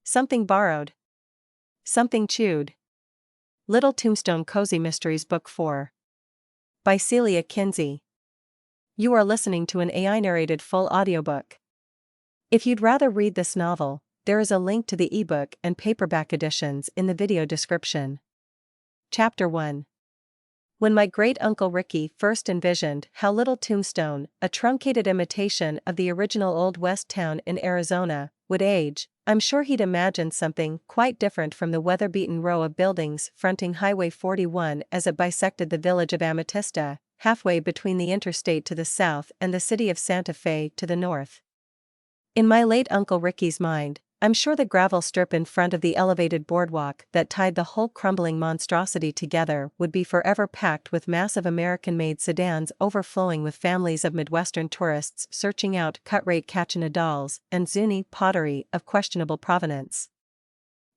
Something borrowed. Something chewed. Little Tombstone Cozy Mysteries Book 4. By Celia Kinsey. You are listening to an AI-narrated full audiobook. If you'd rather read this novel, there is a link to the ebook and paperback editions in the video description. Chapter 1. When my great-uncle Ricky first envisioned how Little Tombstone, a truncated imitation of the original Old West town in Arizona, would age, I'm sure he'd imagined something quite different from the weather-beaten row of buildings fronting Highway 41 as it bisected the village of Amatista, halfway between the interstate to the south and the city of Santa Fe to the north. In my late Uncle Ricky's mind, I'm sure the gravel strip in front of the elevated boardwalk that tied the whole crumbling monstrosity together would be forever packed with massive American-made sedans overflowing with families of Midwestern tourists searching out cut-rate Kachina dolls and Zuni pottery of questionable provenance.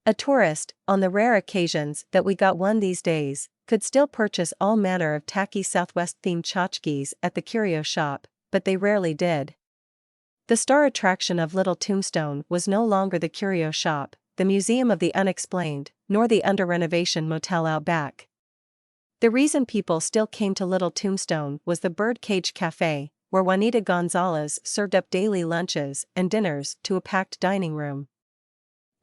A tourist, on the rare occasions that we got one these days, could still purchase all manner of tacky Southwest-themed tchotchkes at the curio shop, but they rarely did. The star attraction of Little Tombstone was no longer the curio shop, the Museum of the Unexplained, nor the under-renovation motel out back. The reason people still came to Little Tombstone was the Birdcage Cafe, where Juanita Gonzalez served up daily lunches and dinners to a packed dining room.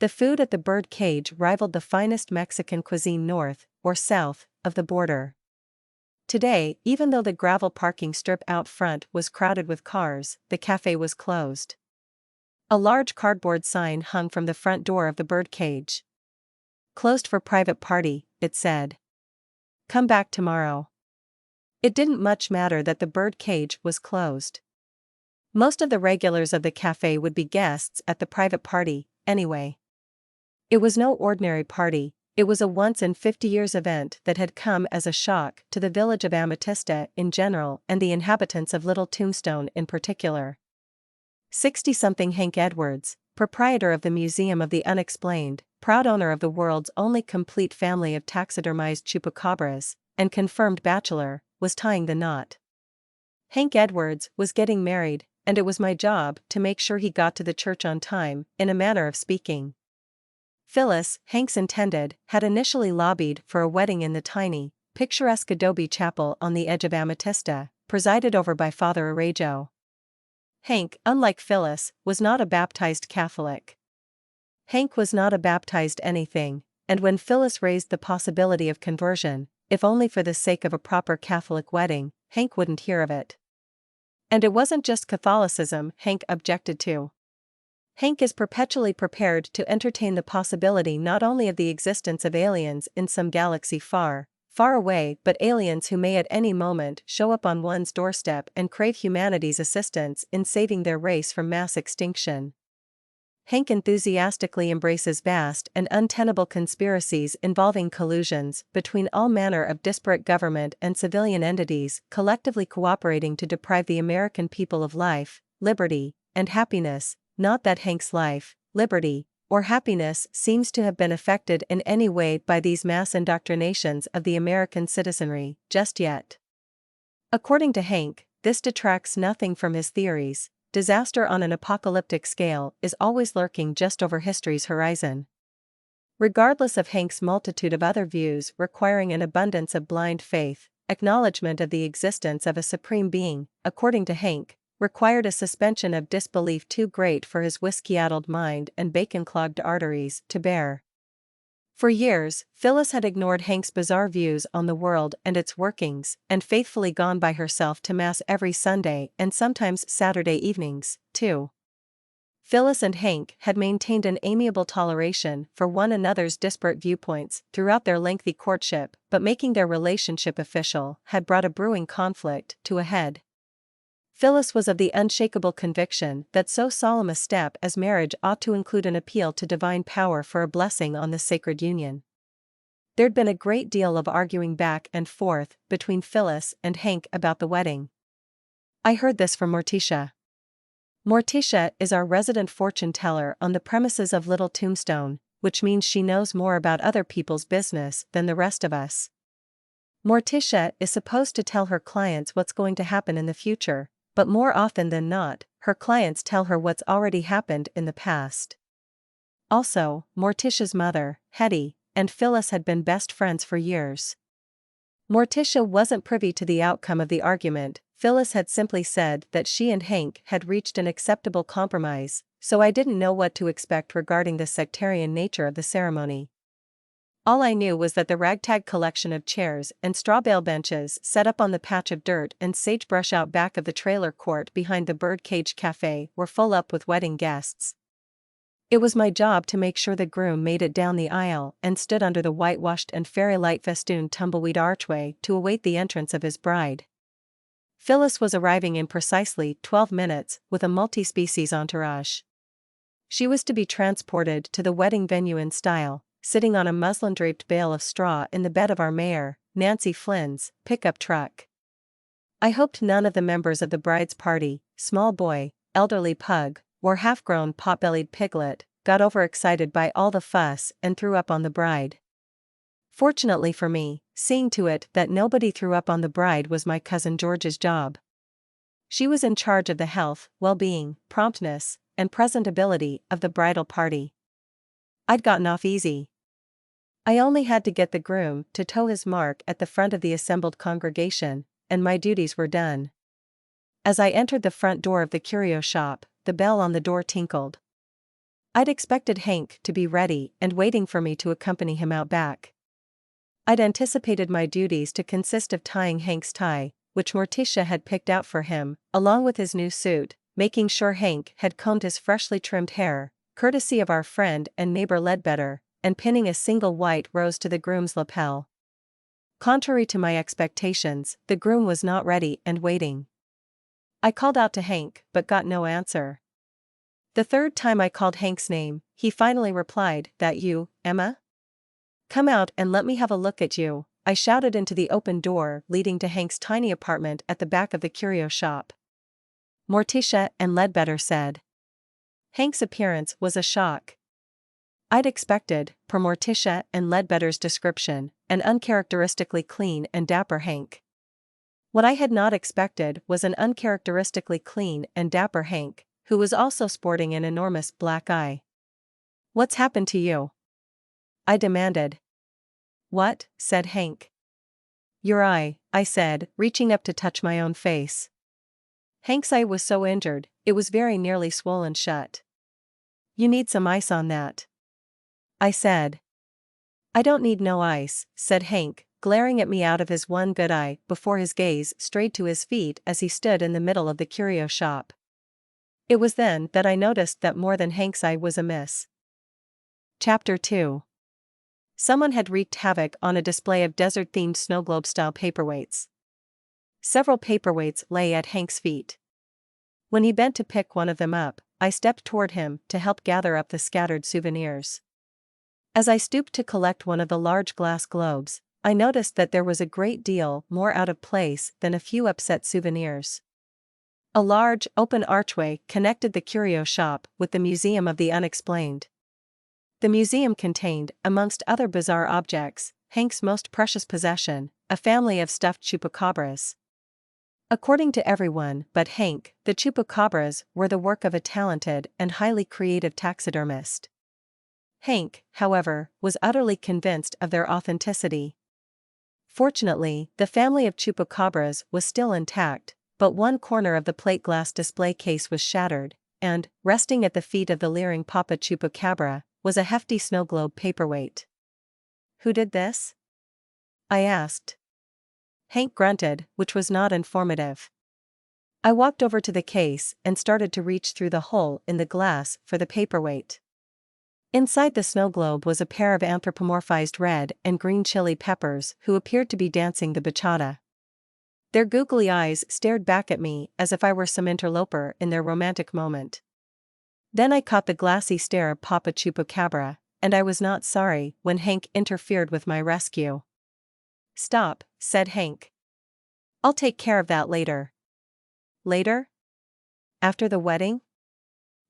The food at the Birdcage rivaled the finest Mexican cuisine north, or south, of the border. Today, even though the gravel parking strip out front was crowded with cars, the cafe was closed. A large cardboard sign hung from the front door of the Birdcage. Closed for private party, it said. Come back tomorrow. It didn't much matter that the Birdcage was closed. Most of the regulars of the cafe would be guests at the private party, anyway. It was no ordinary party. It was a once-in-50 years event that had come as a shock to the village of Amatista in general and the inhabitants of Little Tombstone in particular. 60-something Hank Edwards, proprietor of the Museum of the Unexplained, proud owner of the world's only complete family of taxidermized Chupacabras, and confirmed bachelor, was tying the knot. Hank Edwards was getting married, and it was my job to make sure he got to the church on time, in a manner of speaking. Phyllis, Hank's intended, had initially lobbied for a wedding in the tiny, picturesque adobe chapel on the edge of Amatista, presided over by Father Arajo. Hank, unlike Phyllis, was not a baptized Catholic. Hank was not a baptized anything, and when Phyllis raised the possibility of conversion, if only for the sake of a proper Catholic wedding, Hank wouldn't hear of it. And it wasn't just Catholicism Hank objected to. Hank is perpetually prepared to entertain the possibility not only of the existence of aliens in some galaxy far, far away, but aliens who may at any moment show up on one's doorstep and crave humanity's assistance in saving their race from mass extinction. Hank enthusiastically embraces vast and untenable conspiracies involving collusions between all manner of disparate government and civilian entities collectively cooperating to deprive the American people of life, liberty, and happiness. Not that Hank's life, liberty, or happiness seems to have been affected in any way by these mass indoctrinations of the American citizenry, just yet. According to Hank, this detracts nothing from his theories. Disaster on an apocalyptic scale is always lurking just over history's horizon. Regardless of Hank's multitude of other views requiring an abundance of blind faith, acknowledgement of the existence of a supreme being, according to Hank, required a suspension of disbelief too great for his whiskey-addled mind and bacon-clogged arteries to bear. For years, Phyllis had ignored Hank's bizarre views on the world and its workings, and faithfully gone by herself to Mass every Sunday and sometimes Saturday evenings, too. Phyllis and Hank had maintained an amiable toleration for one another's disparate viewpoints throughout their lengthy courtship, but making their relationship official had brought a brewing conflict to a head. Phyllis was of the unshakable conviction that so solemn a step as marriage ought to include an appeal to divine power for a blessing on the sacred union. There'd been a great deal of arguing back and forth between Phyllis and Hank about the wedding. I heard this from Morticia. Morticia is our resident fortune teller on the premises of Little Tombstone, which means she knows more about other people's business than the rest of us. Morticia is supposed to tell her clients what's going to happen in the future, but more often than not, her clients tell her what's already happened in the past. Also, Morticia's mother, Hetty, and Phyllis had been best friends for years. Morticia wasn't privy to the outcome of the argument. Phyllis had simply said that she and Hank had reached an acceptable compromise, so I didn't know what to expect regarding the sectarian nature of the ceremony. All I knew was that the ragtag collection of chairs and straw bale benches set up on the patch of dirt and sagebrush out back of the trailer court behind the Birdcage Cafe were full up with wedding guests. It was my job to make sure the groom made it down the aisle and stood under the whitewashed and fairy light festooned tumbleweed archway to await the entrance of his bride. Phyllis was arriving in precisely 12 minutes with a multi-species entourage. She was to be transported to the wedding venue in style, sitting on a muslin-draped bale of straw in the bed of our mayor, Nancy Flynn's, pickup truck. I hoped none of the members of the bride's party, small boy, elderly pug, or half-grown pot-bellied piglet, got overexcited by all the fuss and threw up on the bride. Fortunately for me, seeing to it that nobody threw up on the bride was my cousin George's job. She was in charge of the health, well-being, promptness, and presentability of the bridal party. I'd gotten off easy. I only had to get the groom to toe his mark at the front of the assembled congregation, and my duties were done. As I entered the front door of the curio shop, the bell on the door tinkled. I'd expected Hank to be ready and waiting for me to accompany him out back. I'd anticipated my duties to consist of tying Hank's tie, which Morticia had picked out for him, along with his new suit, making sure Hank had combed his freshly trimmed hair, courtesy of our friend and neighbor Ledbetter, and pinning a single white rose to the groom's lapel. Contrary to my expectations, the groom was not ready and waiting. I called out to Hank, but got no answer. The third time I called Hank's name, he finally replied, "That you, Emma? Come out and let me have a look at you," I shouted into the open door leading to Hank's tiny apartment at the back of the curio shop. Morticia and Ledbetter said. Hank's appearance was a shock. I'd expected, per Morticia and Ledbetter's description, an uncharacteristically clean and dapper Hank. What I had not expected was an uncharacteristically clean and dapper Hank, who was also sporting an enormous black eye. "What's happened to you?" I demanded. "What?" said Hank. "Your eye," I said, reaching up to touch my own face. Hank's eye was so injured, it was very nearly swollen shut. "You need some ice on that," I said. "I don't need no ice," said Hank, glaring at me out of his one good eye before his gaze strayed to his feet as he stood in the middle of the curio shop. It was then that I noticed that more than Hank's eye was amiss. Chapter 2. Someone had wreaked havoc on a display of desert-themed snow globe-style paperweights. Several paperweights lay at Hank's feet. When he bent to pick one of them up, I stepped toward him to help gather up the scattered souvenirs. As I stooped to collect one of the large glass globes, I noticed that there was a great deal more out of place than a few upset souvenirs. A large, open archway connected the curio shop with the Museum of the Unexplained. The museum contained, amongst other bizarre objects, Hank's most precious possession, a family of stuffed Chupacabras. According to everyone but Hank, the Chupacabras were the work of a talented and highly creative taxidermist. Hank, however, was utterly convinced of their authenticity. Fortunately, the family of Chupacabras was still intact, but one corner of the plate glass display case was shattered, and, resting at the feet of the leering Papa Chupacabra, was a hefty snow globe paperweight. "Who did this?" I asked. Hank grunted, which was not informative. I walked over to the case and started to reach through the hole in the glass for the paperweight. Inside the snow globe was a pair of anthropomorphized red and green chili peppers who appeared to be dancing the bachata. Their googly eyes stared back at me as if I were some interloper in their romantic moment. Then I caught the glassy stare of Papa Chupacabra, and I was not sorry when Hank interfered with my rescue. "Stop," said Hank. "I'll take care of that later." Later? After the wedding?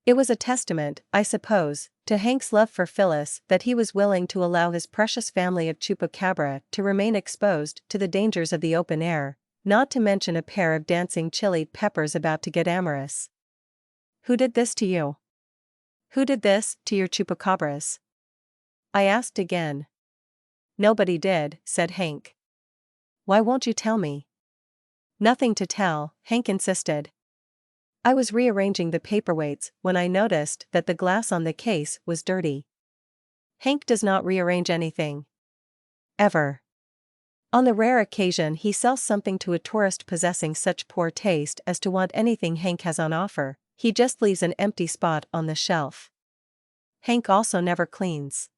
It was a testament, I suppose, to Hank's love for Phyllis that he was willing to allow his precious family of Chupacabra to remain exposed to the dangers of the open air, not to mention a pair of dancing chili peppers about to get amorous. "Who did this to you?" Who did this to your chupacabras? I asked again. Nobody did, said Hank. Why won't you tell me? Nothing to tell, Hank insisted. I was rearranging the paperweights when I noticed that the glass on the case was dirty. Hank does not rearrange anything. Ever. On the rare occasion he sells something to a tourist possessing such poor taste as to want anything Hank has on offer, he just leaves an empty spot on the shelf. Hank also never cleans.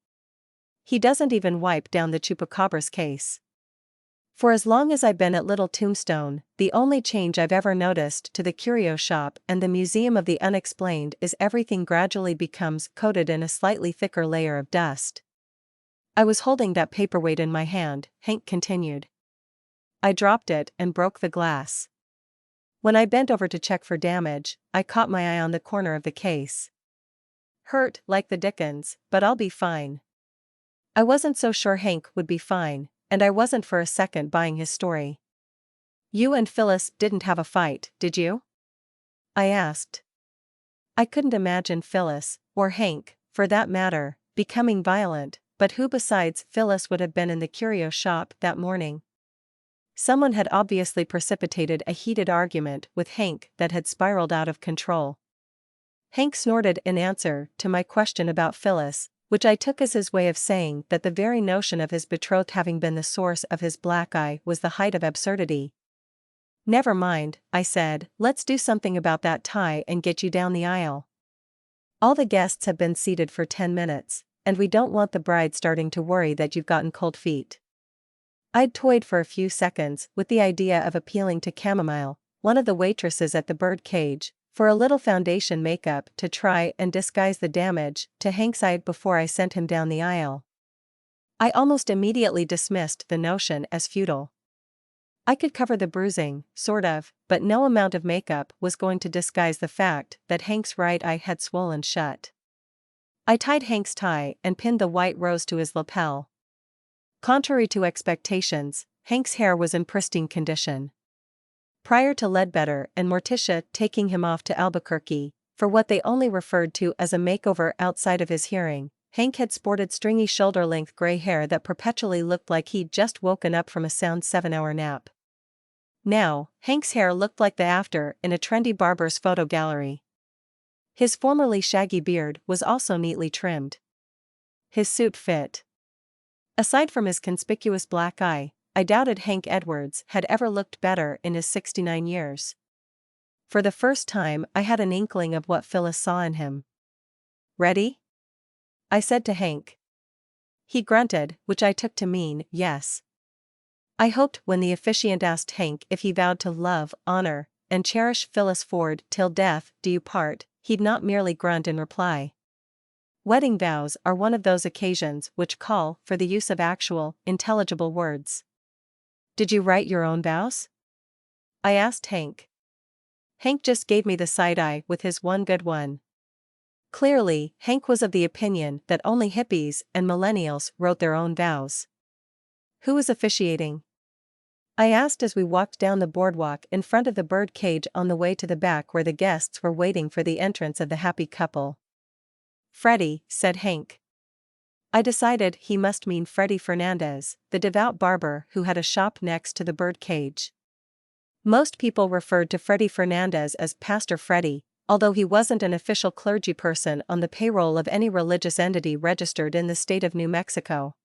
He doesn't even wipe down the Chupacabras case. For as long as I've been at Little Tombstone, the only change I've ever noticed to the curio shop and the Museum of the Unexplained is everything gradually becomes coated in a slightly thicker layer of dust. I was holding that paperweight in my hand, Hank continued. I dropped it and broke the glass. When I bent over to check for damage, I caught my eye on the corner of the case. Hurt like the dickens, but I'll be fine. I wasn't so sure Hank would be fine, and I wasn't for a second buying his story. You and Phyllis didn't have a fight, did you? I asked. I couldn't imagine Phyllis, or Hank, for that matter, becoming violent, but who besides Phyllis would have been in the curio shop that morning? Someone had obviously precipitated a heated argument with Hank that had spiraled out of control. Hank snorted in answer to my question about Phyllis, which I took as his way of saying that the very notion of his betrothed having been the source of his black eye was the height of absurdity. Never mind, I said, let's do something about that tie and get you down the aisle. All the guests have been seated for 10 minutes, and we don't want the bride starting to worry that you've gotten cold feet. I'd toyed for a few seconds with the idea of appealing to Chamomile, one of the waitresses at the bird cage, for a little foundation makeup to try and disguise the damage to Hank's eye before I sent him down the aisle. I almost immediately dismissed the notion as futile. I could cover the bruising, sort of, but no amount of makeup was going to disguise the fact that Hank's right eye had swollen shut. I tied Hank's tie and pinned the white rose to his lapel. Contrary to expectations, Hank's hair was in pristine condition. Prior to Ledbetter and Morticia taking him off to Albuquerque, for what they only referred to as a makeover outside of his hearing, Hank had sported stringy shoulder-length gray hair that perpetually looked like he'd just woken up from a sound 7-hour nap. Now, Hank's hair looked like the after in a trendy barber's photo gallery. His formerly shaggy beard was also neatly trimmed. His suit fit. Aside from his conspicuous black eye, I doubted Hank Edwards had ever looked better in his 69 years. For the first time I had an inkling of what Phyllis saw in him. Ready? I said to Hank. He grunted, which I took to mean yes. I hoped when the officiant asked Hank if he vowed to love, honor, and cherish Phyllis Ford till death do you part, he'd not merely grunt in reply. Wedding vows are one of those occasions which call for the use of actual, intelligible words. Did you write your own vows? I asked Hank. Hank just gave me the side-eye with his one good one. Clearly, Hank was of the opinion that only hippies and millennials wrote their own vows. Who was officiating? I asked as we walked down the boardwalk in front of the bird cage on the way to the back where the guests were waiting for the entrance of the happy couple. Freddie, said Hank. I decided he must mean Freddie Fernandez, the devout barber who had a shop next to the bird cage. Most people referred to Freddie Fernandez as Pastor Freddie, although he wasn't an official clergy person on the payroll of any religious entity registered in the state of New Mexico.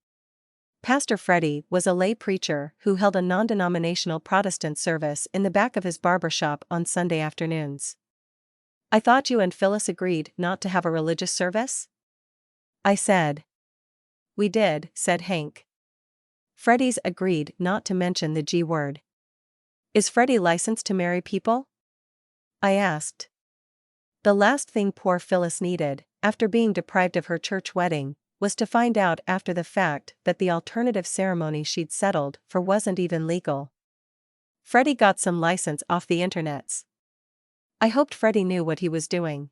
Pastor Freddie was a lay preacher who held a non-denominational Protestant service in the back of his barber shop on Sunday afternoons. I thought you and Phyllis agreed not to have a religious service? I said. We did, said Hank. Freddie's agreed not to mention the G word. Is Freddie licensed to marry people? I asked. The last thing poor Phyllis needed, after being deprived of her church wedding, was to find out after the fact that the alternative ceremony she'd settled for wasn't even legal. Freddie got some license off the internets. I hoped Freddie knew what he was doing.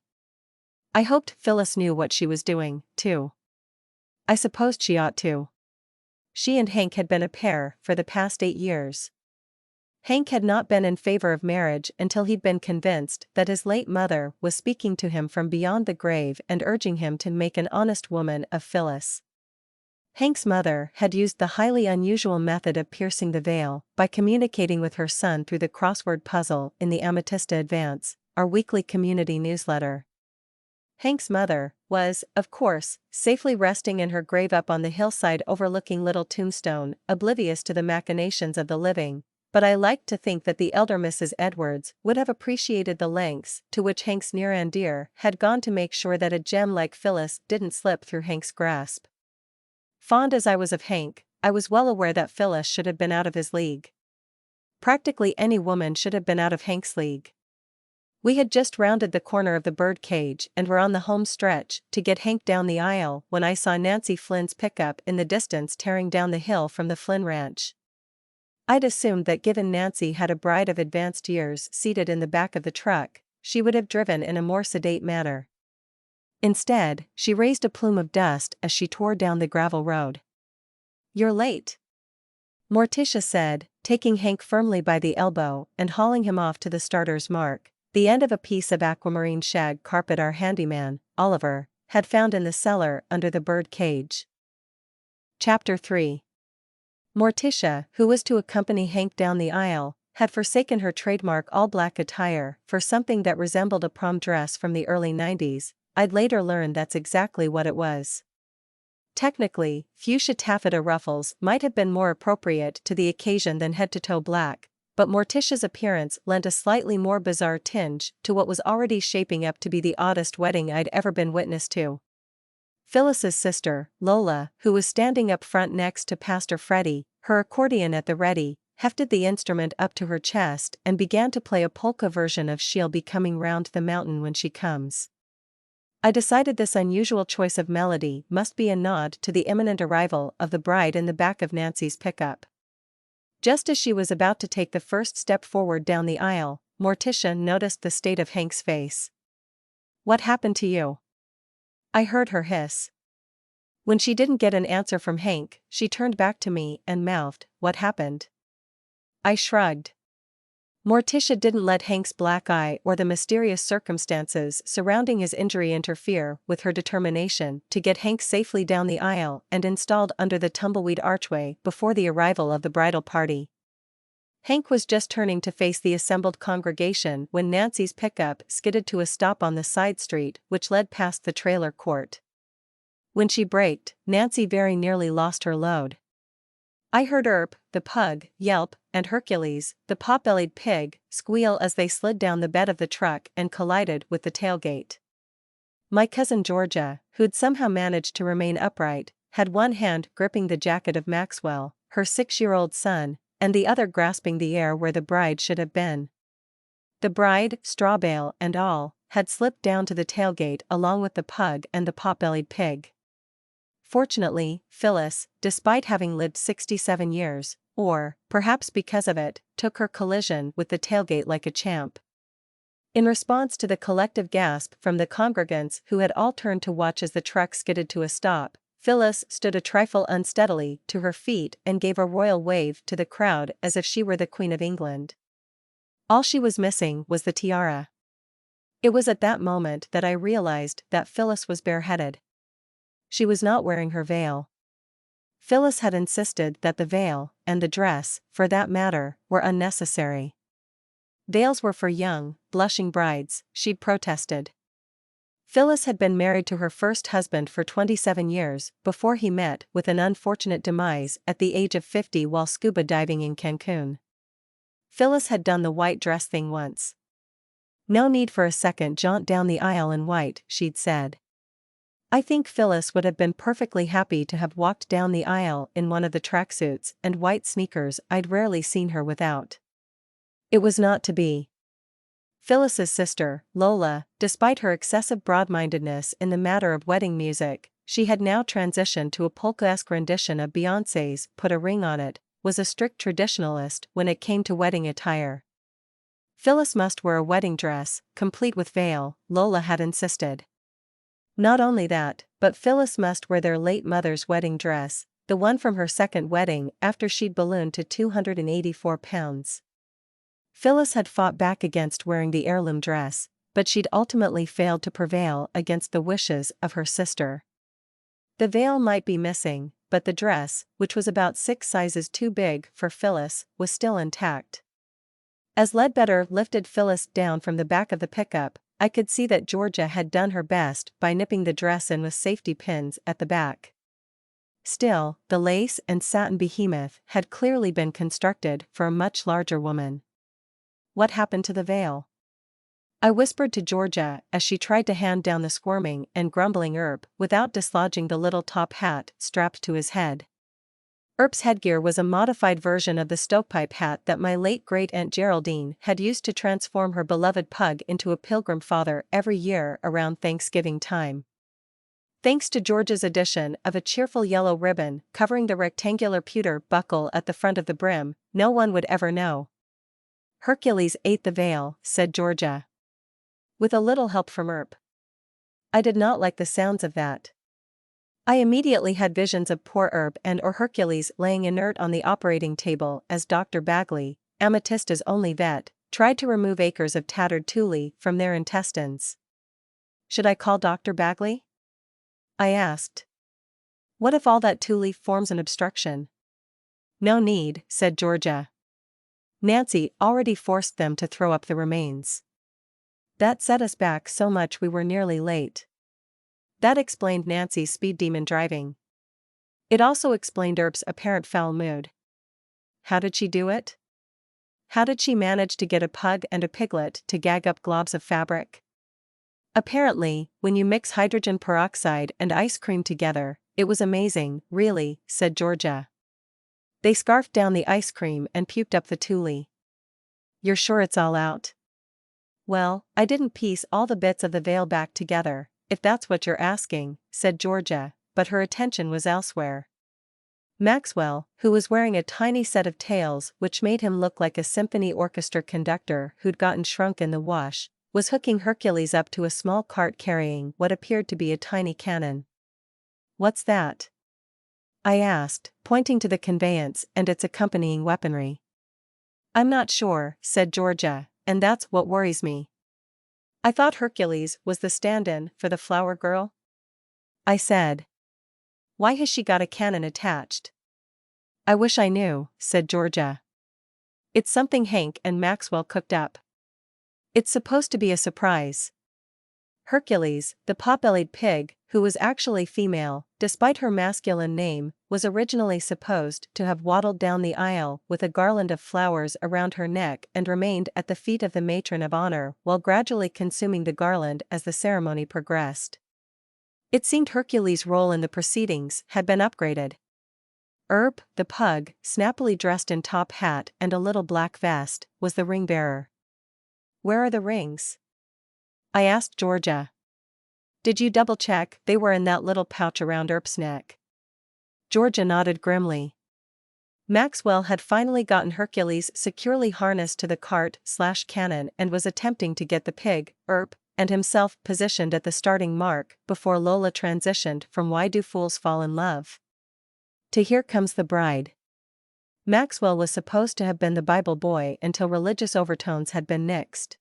I hoped Phyllis knew what she was doing, too. I supposed she ought to. She and Hank had been a pair for the past 8 years. Hank had not been in favor of marriage until he'd been convinced that his late mother was speaking to him from beyond the grave and urging him to make an honest woman of Phyllis. Hank's mother had used the highly unusual method of piercing the veil by communicating with her son through the crossword puzzle in the Amethysta Advance, our weekly community newsletter. Hank's mother was, of course, safely resting in her grave up on the hillside overlooking Little Tombstone, oblivious to the machinations of the living, but I liked to think that the elder Mrs. Edwards would have appreciated the lengths to which Hank's near and dear had gone to make sure that a gem like Phyllis didn't slip through Hank's grasp. Fond as I was of Hank, I was well aware that Phyllis should have been out of his league. Practically any woman should have been out of Hank's league. We had just rounded the corner of the bird cage and were on the home stretch to get Hank down the aisle when I saw Nancy Flynn's pickup in the distance tearing down the hill from the Flynn ranch. I'd assumed that given Nancy had a bride of advanced years seated in the back of the truck, she would have driven in a more sedate manner. Instead, she raised a plume of dust as she tore down the gravel road. "You're late," Morticia said, taking Hank firmly by the elbow and hauling him off to the starter's mark, the end of a piece of aquamarine shag carpet our handyman, Oliver, had found in the cellar under the bird cage. Chapter 3. Morticia, who was to accompany Hank down the aisle, had forsaken her trademark all-black attire for something that resembled a prom dress from the early 90s. I'd later learn that's exactly what it was. Technically, fuchsia taffeta ruffles might have been more appropriate to the occasion than head-to-toe black, but Morticia's appearance lent a slightly more bizarre tinge to what was already shaping up to be the oddest wedding I'd ever been witness to. Phyllis's sister, Lola, who was standing up front next to Pastor Freddie, her accordion at the ready, hefted the instrument up to her chest and began to play a polka version of "She'll Be Coming Round the Mountain When She Comes." I decided this unusual choice of melody must be a nod to the imminent arrival of the bride in the back of Nancy's pickup. Just as she was about to take the first step forward down the aisle, Morticia noticed the state of Hank's face. "What happened to you?" I heard her hiss. When she didn't get an answer from Hank, she turned back to me and mouthed, "What happened?" I shrugged. Morticia didn't let Hank's black eye or the mysterious circumstances surrounding his injury interfere with her determination to get Hank safely down the aisle and installed under the tumbleweed archway before the arrival of the bridal party. Hank was just turning to face the assembled congregation when Nancy's pickup skidded to a stop on the side street which led past the trailer court. When she braked, Nancy very nearly lost her load. I heard Earp-the-pug yelp and Hercules-the-potbellied pig squeal as they slid down the bed of the truck and collided with the tailgate. My cousin Georgia, who'd somehow managed to remain upright, had one hand gripping the jacket of Maxwell, her 6-year-old son, and the other grasping the air where the bride should have been. The bride, straw bale and all, had slipped down to the tailgate along with the pug and the pot-bellied pig. Fortunately, Phyllis, despite having lived 67 years, or, perhaps because of it, took her collision with the tailgate like a champ. In response to the collective gasp from the congregants who had all turned to watch as the truck skidded to a stop, Phyllis stood a trifle unsteadily to her feet and gave a royal wave to the crowd as if she were the Queen of England. All she was missing was the tiara. It was at that moment that I realized that Phyllis was bareheaded. She was not wearing her veil. Phyllis had insisted that the veil, and the dress, for that matter, were unnecessary. Veils were for young, blushing brides, she'd protested. Phyllis had been married to her first husband for 27 years before he met with an unfortunate demise at the age of 50 while scuba diving in Cancun. Phyllis had done the white dress thing once. "No need for a second jaunt down the aisle in white," she'd said. I think Phyllis would have been perfectly happy to have walked down the aisle in one of the tracksuits and white sneakers I'd rarely seen her without. It was not to be. Phyllis's sister, Lola, despite her excessive broad-mindedness in the matter of wedding music, she had now transitioned to a polka-esque rendition of Beyoncé's "Put a Ring on It," was a strict traditionalist when it came to wedding attire. Phyllis must wear a wedding dress, complete with veil, Lola had insisted. Not only that, but Phyllis must wear their late mother's wedding dress, the one from her second wedding after she'd ballooned to 284 pounds. Phyllis had fought back against wearing the heirloom dress, but she'd ultimately failed to prevail against the wishes of her sister. The veil might be missing, but the dress, which was about 6 sizes too big for Phyllis, was still intact. As Ledbetter lifted Phyllis down from the back of the pickup, I could see that Georgia had done her best by nipping the dress in with safety pins at the back. Still, the lace and satin behemoth had clearly been constructed for a much larger woman. What happened to the veil? I whispered to Georgia as she tried to hand down the squirming and grumbling Earp without dislodging the little top hat strapped to his head. Earp's headgear was a modified version of the stovepipe hat that my late great-aunt Geraldine had used to transform her beloved pug into a pilgrim father every year around Thanksgiving time. Thanks to Georgia's addition of a cheerful yellow ribbon covering the rectangular pewter buckle at the front of the brim, no one would ever know. "Hercules ate the veil," said Georgia. With a little help from Earp. I did not like the sounds of that. I immediately had visions of poor Earp or Hercules laying inert on the operating table as Dr. Bagley, Ametista's only vet, tried to remove acres of tattered tule from their intestines. Should I call Dr. Bagley? I asked. What if all that tule forms an obstruction? No need, said Georgia. Nancy already forced them to throw up the remains. That set us back so much we were nearly late. That explained Nancy's speed demon driving. It also explained Earp's apparent foul mood. How did she do it? How did she manage to get a pug and a piglet to gag up globs of fabric? Apparently, when you mix hydrogen peroxide and ice cream together, it was amazing, really, said Georgia. They scarfed down the ice cream and puked up the tule. You're sure it's all out? Well, I didn't piece all the bits of the veil back together, if that's what you're asking, said Georgia, but her attention was elsewhere. Maxwell, who was wearing a tiny set of tails which made him look like a symphony orchestra conductor who'd gotten shrunk in the wash, was hooking Hercules up to a small cart carrying what appeared to be a tiny cannon. What's that? I asked, pointing to the conveyance and its accompanying weaponry. I'm not sure, said Georgia, and that's what worries me. I thought Hercules was the stand-in for the flower girl? I said. Why has she got a cannon attached? I wish I knew, said Georgia. It's something Hank and Maxwell cooked up. It's supposed to be a surprise. Hercules, the pot-bellied pig, who was actually female, despite her masculine name, was originally supposed to have waddled down the aisle with a garland of flowers around her neck and remained at the feet of the matron of honor while gradually consuming the garland as the ceremony progressed. It seemed Hercules' role in the proceedings had been upgraded. Earp-the-pug, snappily dressed in top hat and a little black vest, was the ring-bearer. Where are the rings? I asked Georgia. Did you double-check they were in that little pouch around Earp's neck? Georgia nodded grimly. Maxwell had finally gotten Hercules securely harnessed to the cart/cannon and was attempting to get the pig, Earp, and himself positioned at the starting mark before Lola transitioned from Why Do Fools Fall in Love? To Here Comes the Bride. Maxwell was supposed to have been the Bible boy until religious overtones had been nixed.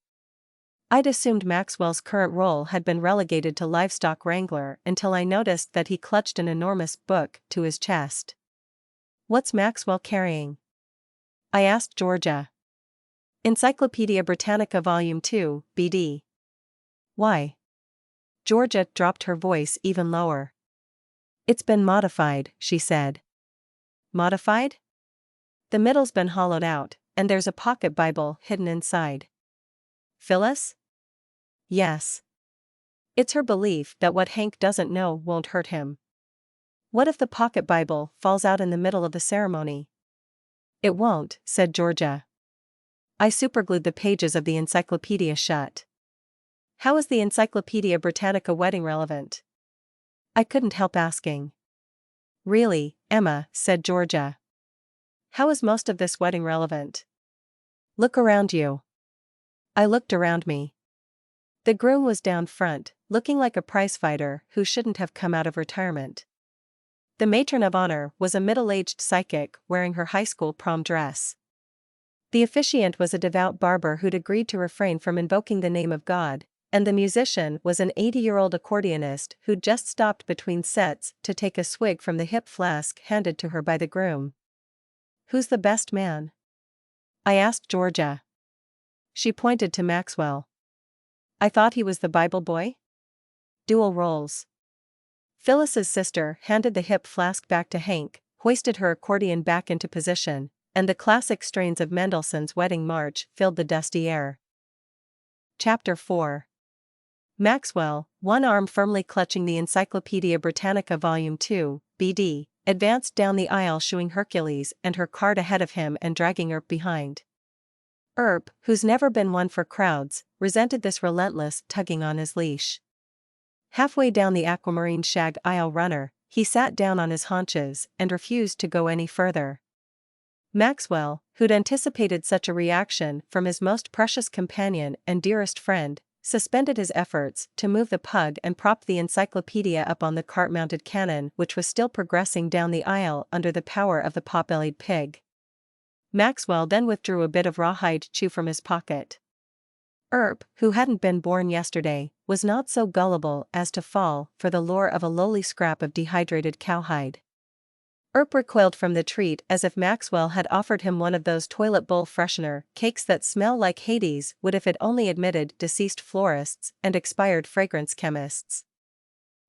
I'd assumed Maxwell's current role had been relegated to livestock wrangler until I noticed that he clutched an enormous book to his chest. What's Maxwell carrying? I asked Georgia. Encyclopedia Britannica Volume 2, BD. Why? Georgia dropped her voice even lower. It's been modified, she said. Modified? The middle's been hollowed out, and there's a pocket Bible hidden inside. Phyllis? Yes. It's her belief that what Hank doesn't know won't hurt him. What if the pocket Bible falls out in the middle of the ceremony? It won't, said Georgia. I superglued the pages of the encyclopedia shut. How is the Encyclopedia Britannica wedding relevant? I couldn't help asking. Really, Emma, said Georgia. How is most of this wedding relevant? Look around you. I looked around me. The groom was down front, looking like a prizefighter who shouldn't have come out of retirement. The matron of honor was a middle-aged psychic wearing her high school prom dress. The officiant was a devout barber who'd agreed to refrain from invoking the name of God, and the musician was an 80-year-old accordionist who'd just stopped between sets to take a swig from the hip flask handed to her by the groom. "Who's the best man?" I asked Georgia. She pointed to Maxwell. "I thought he was the Bible boy?" Dual roles. Phyllis's sister handed the hip flask back to Hank, hoisted her accordion back into position, and the classic strains of Mendelssohn's Wedding March filled the dusty air. Chapter 4. Maxwell, one arm firmly clutching the Encyclopedia Britannica Volume 2, BD, advanced down the aisle shooing Hercules and her cart ahead of him and dragging Earp behind. Earp, who's never been one for crowds, resented this relentless tugging on his leash. Halfway down the aquamarine shag aisle runner, he sat down on his haunches and refused to go any further. Maxwell, who'd anticipated such a reaction from his most precious companion and dearest friend, suspended his efforts to move the pug and propped the encyclopedia up on the cart-mounted cannon which was still progressing down the aisle under the power of the pot-bellied pig. Maxwell then withdrew a bit of rawhide chew from his pocket. Earp, who hadn't been born yesterday, was not so gullible as to fall for the lure of a lowly scrap of dehydrated cowhide. Earp recoiled from the treat as if Maxwell had offered him one of those toilet bowl freshener cakes that smell like Hades would if it only admitted deceased florists and expired fragrance chemists.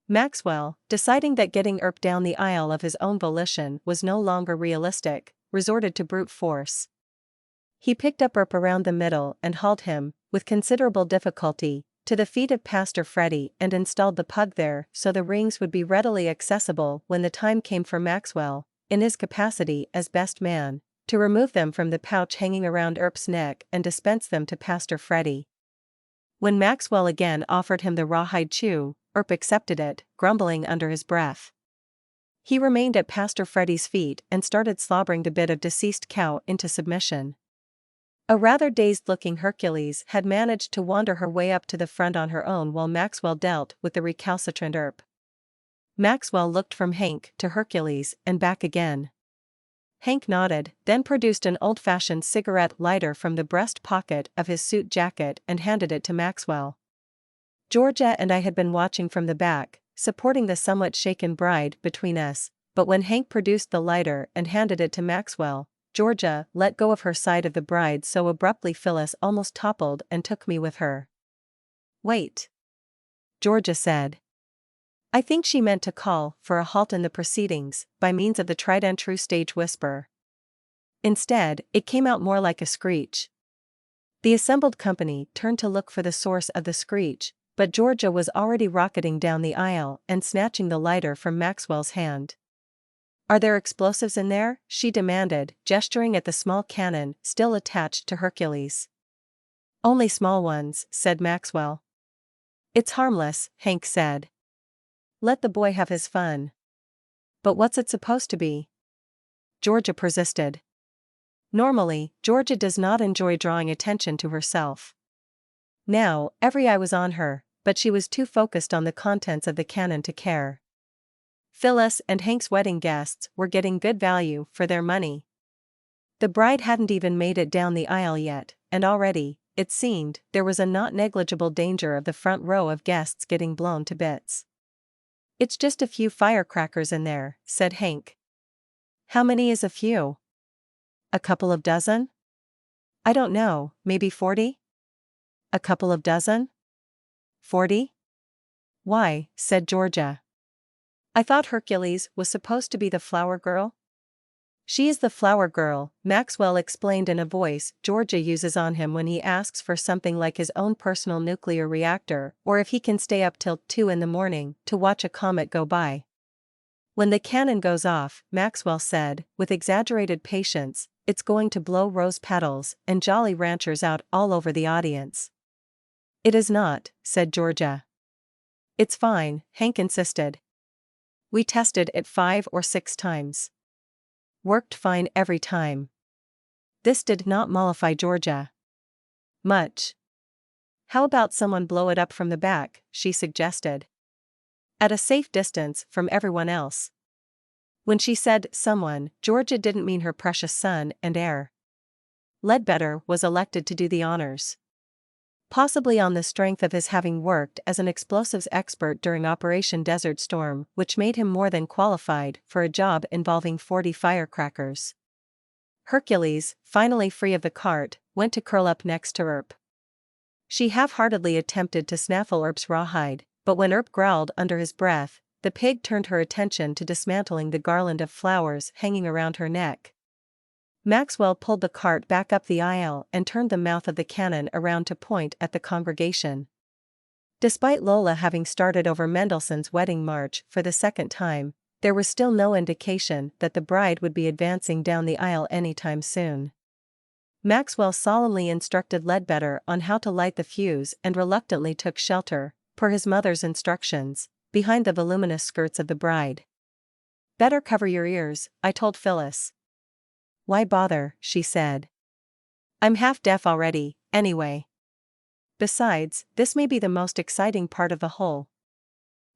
Maxwell, deciding that getting Earp down the aisle of his own volition was no longer realistic, resorted to brute force. He picked up Earp around the middle and hauled him, with considerable difficulty, to the feet of Pastor Freddy and installed the pug there so the rings would be readily accessible when the time came for Maxwell, in his capacity as best man, to remove them from the pouch hanging around Earp's neck and dispense them to Pastor Freddy. When Maxwell again offered him the rawhide chew, Earp accepted it, grumbling under his breath. He remained at Pastor Freddy's feet and started slobbering the bit of deceased cow into submission. A rather dazed-looking Hercules had managed to wander her way up to the front on her own while Maxwell dealt with the recalcitrant Earp. Maxwell looked from Hank to Hercules and back again. Hank nodded, then produced an old-fashioned cigarette lighter from the breast pocket of his suit jacket and handed it to Maxwell. Georgia and I had been watching from the back, supporting the somewhat shaken bride between us, but when Hank produced the lighter and handed it to Maxwell, Georgia let go of her side of the bride so abruptly Phyllis almost toppled and took me with her. "Wait," Georgia said. I think she meant to call for a halt in the proceedings by means of the tried-and-true stage whisper. Instead, it came out more like a screech. The assembled company turned to look for the source of the screech, but Georgia was already rocketing down the aisle and snatching the lighter from Maxwell's hand. "Are there explosives in there?" she demanded, gesturing at the small cannon still attached to Hercules. "Only small ones," said Maxwell. "It's harmless," Hank said. "Let the boy have his fun." "But what's it supposed to be?" Georgia persisted. Normally, Georgia does not enjoy drawing attention to herself. Now, every eye was on her, but she was too focused on the contents of the cannon to care. Phyllis and Hank's wedding guests were getting good value for their money. The bride hadn't even made it down the aisle yet, and already, it seemed, there was a not negligible danger of the front row of guests getting blown to bits. "It's just a few firecrackers in there," said Hank. "How many is a few? A couple of dozen?" "I don't know, maybe 40? A couple of dozen? 40? Why," said Georgia. "I thought Hercules was supposed to be the flower girl?" "She is the flower girl," Maxwell explained in a voice Georgia uses on him when he asks for something like his own personal nuclear reactor or if he can stay up till 2 in the morning to watch a comet go by. "When the cannon goes off," Maxwell said, with exaggerated patience, "it's going to blow rose petals and Jolly Ranchers out all over the audience." "It is not," said Georgia. "It's fine," Hank insisted. "We tested it 5 or 6 times. Worked fine every time." This did not mollify Georgia much. "How about someone blow it up from the back?" she suggested. "At a safe distance from everyone else." When she said someone, Georgia didn't mean her precious son and heir. Ledbetter was elected to do the honors. Possibly on the strength of his having worked as an explosives expert during Operation Desert Storm, which made him more than qualified for a job involving 40 firecrackers. Hercules, finally free of the cart, went to curl up next to Earp. She half-heartedly attempted to snaffle Earp's rawhide, but when Earp growled under his breath, the pig turned her attention to dismantling the garland of flowers hanging around her neck. Maxwell pulled the cart back up the aisle and turned the mouth of the cannon around to point at the congregation. Despite Lola having started over Mendelssohn's Wedding March for the second time, there was still no indication that the bride would be advancing down the aisle anytime soon. Maxwell solemnly instructed Ledbetter on how to light the fuse and reluctantly took shelter, per his mother's instructions, behind the voluminous skirts of the bride. "Better cover your ears," I told Phyllis. "Why bother?" she said. "I'm half deaf already, anyway. Besides, this may be the most exciting part of the whole."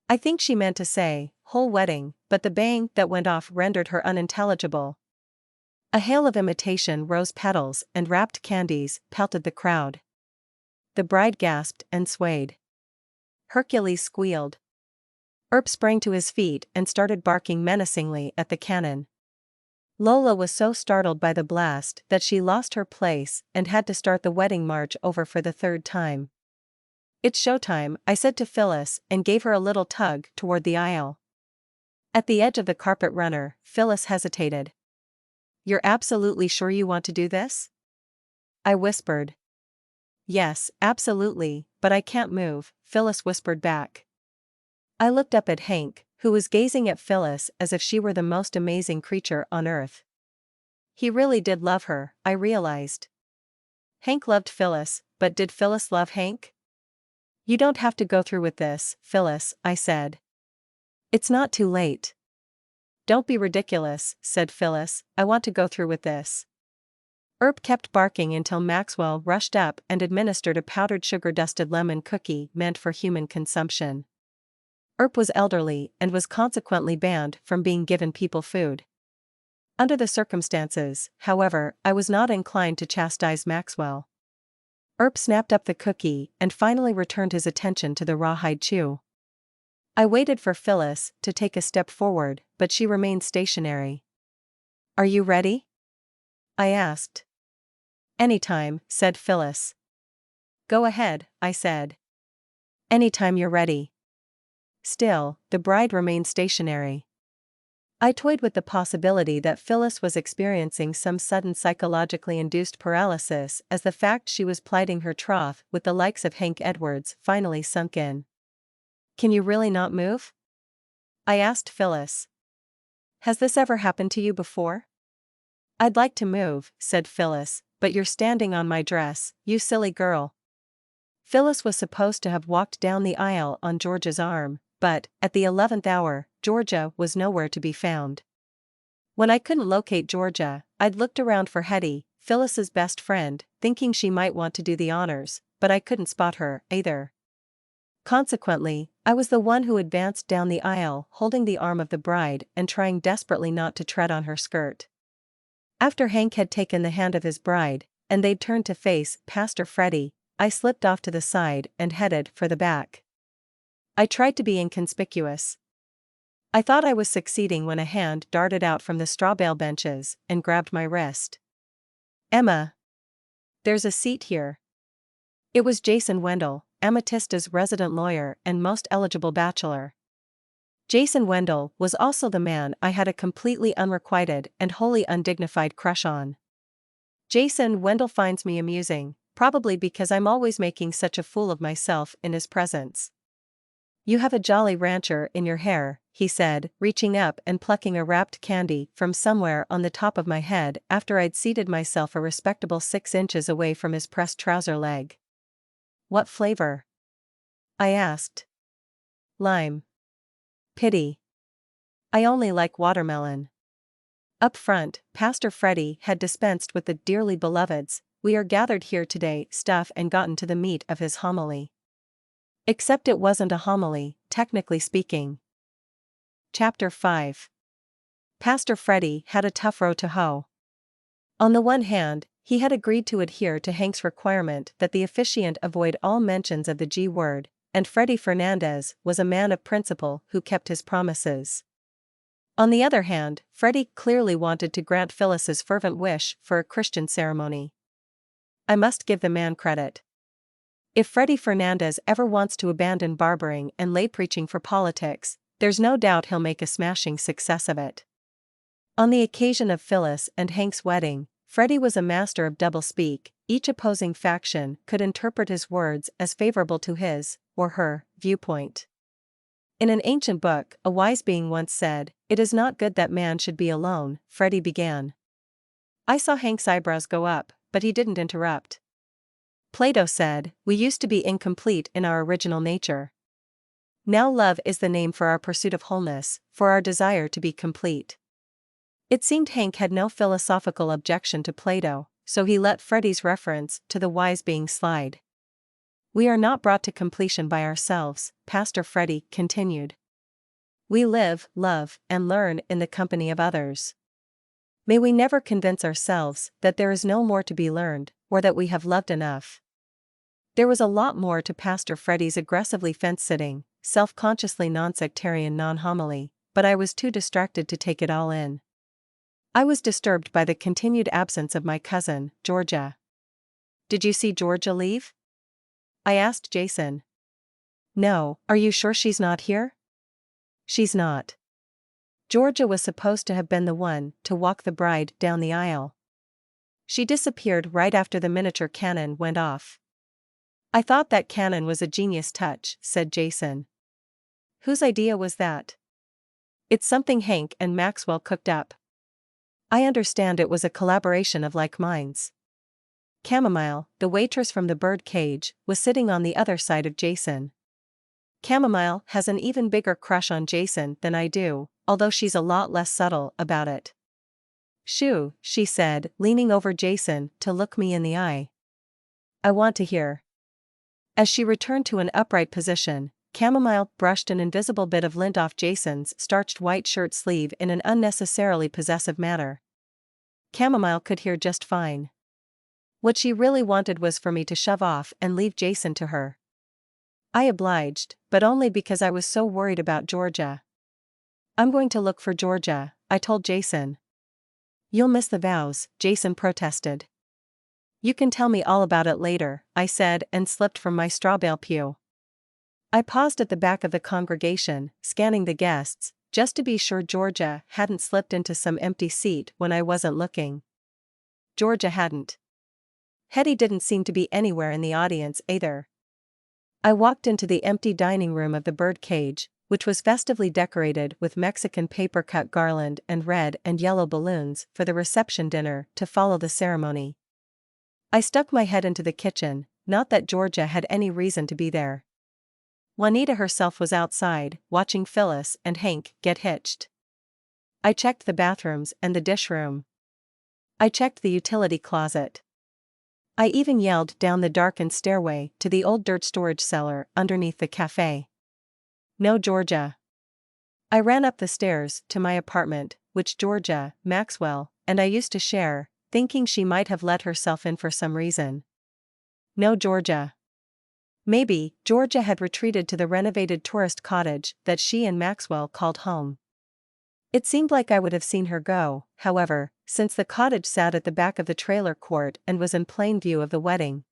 I think she meant to say, whole wedding, but the bang that went off rendered her unintelligible. A hail of imitation rose petals and wrapped candies pelted the crowd. The bride gasped and swayed. Hercules squealed. Earp sprang to his feet and started barking menacingly at the cannon. Lola was so startled by the blast that she lost her place and had to start the wedding march over for the third time. "It's showtime," I said to Phyllis and gave her a little tug toward the aisle. At the edge of the carpet runner, Phyllis hesitated. "You're absolutely sure you want to do this?" I whispered. "Yes, absolutely, but I can't move," Phyllis whispered back. I looked up at Hank, who was gazing at Phyllis as if she were the most amazing creature on earth. He really did love her, I realized. Hank loved Phyllis, but did Phyllis love Hank? "You don't have to go through with this, Phyllis," I said. "It's not too late." "Don't be ridiculous," said Phyllis, "I want to go through with this." Earp kept barking until Maxwell rushed up and administered a powdered sugar-dusted lemon cookie meant for human consumption. Earp was elderly and was consequently banned from being given people food. Under the circumstances, however, I was not inclined to chastise Maxwell. Earp snapped up the cookie and finally returned his attention to the rawhide chew. I waited for Phyllis to take a step forward, but she remained stationary. "Are you ready?" I asked. "Anytime," said Phyllis. "Go ahead," I said. "Anytime you're ready." Still, the bride remained stationary. I toyed with the possibility that Phyllis was experiencing some sudden psychologically induced paralysis as the fact she was plighting her troth with the likes of Hank Edwards finally sunk in. "Can you really not move?" I asked Phyllis. "Has this ever happened to you before?" "I'd like to move," said Phyllis, "but you're standing on my dress, you silly girl." Phyllis was supposed to have walked down the aisle on Georgia's arm, but, at the 11th hour, Georgia was nowhere to be found. When I couldn't locate Georgia, I'd looked around for Hetty, Phyllis's best friend, thinking she might want to do the honors, but I couldn't spot her, either. Consequently, I was the one who advanced down the aisle holding the arm of the bride and trying desperately not to tread on her skirt. After Hank had taken the hand of his bride, and they'd turned to face Pastor Freddie, I slipped off to the side and headed for the back. I tried to be inconspicuous. I thought I was succeeding when a hand darted out from the straw bale benches and grabbed my wrist. "Emma! There's a seat here." It was Jason Wendell, Amatista's resident lawyer and most eligible bachelor. Jason Wendell was also the man I had a completely unrequited and wholly undignified crush on. Jason Wendell finds me amusing, probably because I'm always making such a fool of myself in his presence. "You have a Jolly Rancher in your hair," he said, reaching up and plucking a wrapped candy from somewhere on the top of my head after I'd seated myself a respectable 6 inches away from his pressed trouser leg. "What flavor?" I asked. "Lime." "Pity. I only like watermelon." Up front, Pastor Freddie had dispensed with the "dearly beloveds, we are gathered here today" stuff and gotten to the meat of his homily. Except it wasn't a homily, technically speaking. Chapter 5. Pastor Freddie had a tough row to hoe. On the one hand, He had agreed to adhere to Hank's requirement that the officiant avoid all mentions of the G word, and Freddie Fernandez was a man of principle who kept his promises. On the other hand, Freddie clearly wanted to grant Phyllis's fervent wish for a Christian ceremony. I must give the man credit. If Freddie Fernandez ever wants to abandon barbering and lay preaching for politics, there's no doubt he'll make a smashing success of it. On the occasion of Phyllis and Hank's wedding, Freddie was a master of doublespeak. Each opposing faction could interpret his words as favorable to his, or her, viewpoint. In an ancient book, a wise being once said, "It is not good that man should be alone," Freddie began. I saw Hank's eyebrows go up, but he didn't interrupt. Plato said, "We used to be incomplete in our original nature. Now love is the name for our pursuit of wholeness, for our desire to be complete." It seemed Hank had no philosophical objection to Plato, so he let Freddie's reference to the wise being slide. "We are not brought to completion by ourselves," Pastor Freddie continued. "We live, love, and learn in the company of others. May we never convince ourselves that there is no more to be learned, or that we have loved enough." There was a lot more to Pastor Freddie's aggressively fence-sitting, self-consciously non-sectarian non-homily, but I was too distracted to take it all in. I was disturbed by the continued absence of my cousin, Georgia. "Did you see Georgia leave?" I asked Jason. "No, are you sure she's not here?" "She's not. Georgia was supposed to have been the one to walk the bride down the aisle. She disappeared right after the miniature cannon went off." "I thought that cannon was a genius touch," said Jason. "Whose idea was that?" "It's something Hank and Maxwell cooked up. I understand it was a collaboration of like minds." Chamomile, the waitress from the bird cage, was sitting on the other side of Jason. Chamomile has an even bigger crush on Jason than I do, although she's a lot less subtle about it. "Shoo," she said, leaning over Jason to look me in the eye. "I want to hear." As she returned to an upright position, Chamomile brushed an invisible bit of lint off Jason's starched white shirt sleeve in an unnecessarily possessive manner. Chamomile could hear just fine. What she really wanted was for me to shove off and leave Jason to her. I obliged, but only because I was so worried about Georgia. "I'm going to look for Georgia," I told Jason. "You'll miss the vows," Jason protested. "You can tell me all about it later," I said and slipped from my straw bale pew. I paused at the back of the congregation, scanning the guests, just to be sure Georgia hadn't slipped into some empty seat when I wasn't looking. Georgia hadn't. Hetty didn't seem to be anywhere in the audience either. I walked into the empty dining room of the bird cage, which was festively decorated with Mexican paper-cut garland and red and yellow balloons for the reception dinner to follow the ceremony. I stuck my head into the kitchen, not that Georgia had any reason to be there. Juanita herself was outside, watching Phyllis and Hank get hitched. I checked the bathrooms and the dish room. I checked the utility closet. I even yelled down the darkened stairway to the old dirt storage cellar underneath the cafe. No Georgia. I ran up the stairs to my apartment, which Georgia, Maxwell, and I used to share, thinking she might have let herself in for some reason. No Georgia. Maybe Georgia had retreated to the renovated tourist cottage that she and Maxwell called home. It seemed like I would have seen her go, however, since the cottage sat at the back of the trailer court and was in plain view of the wedding.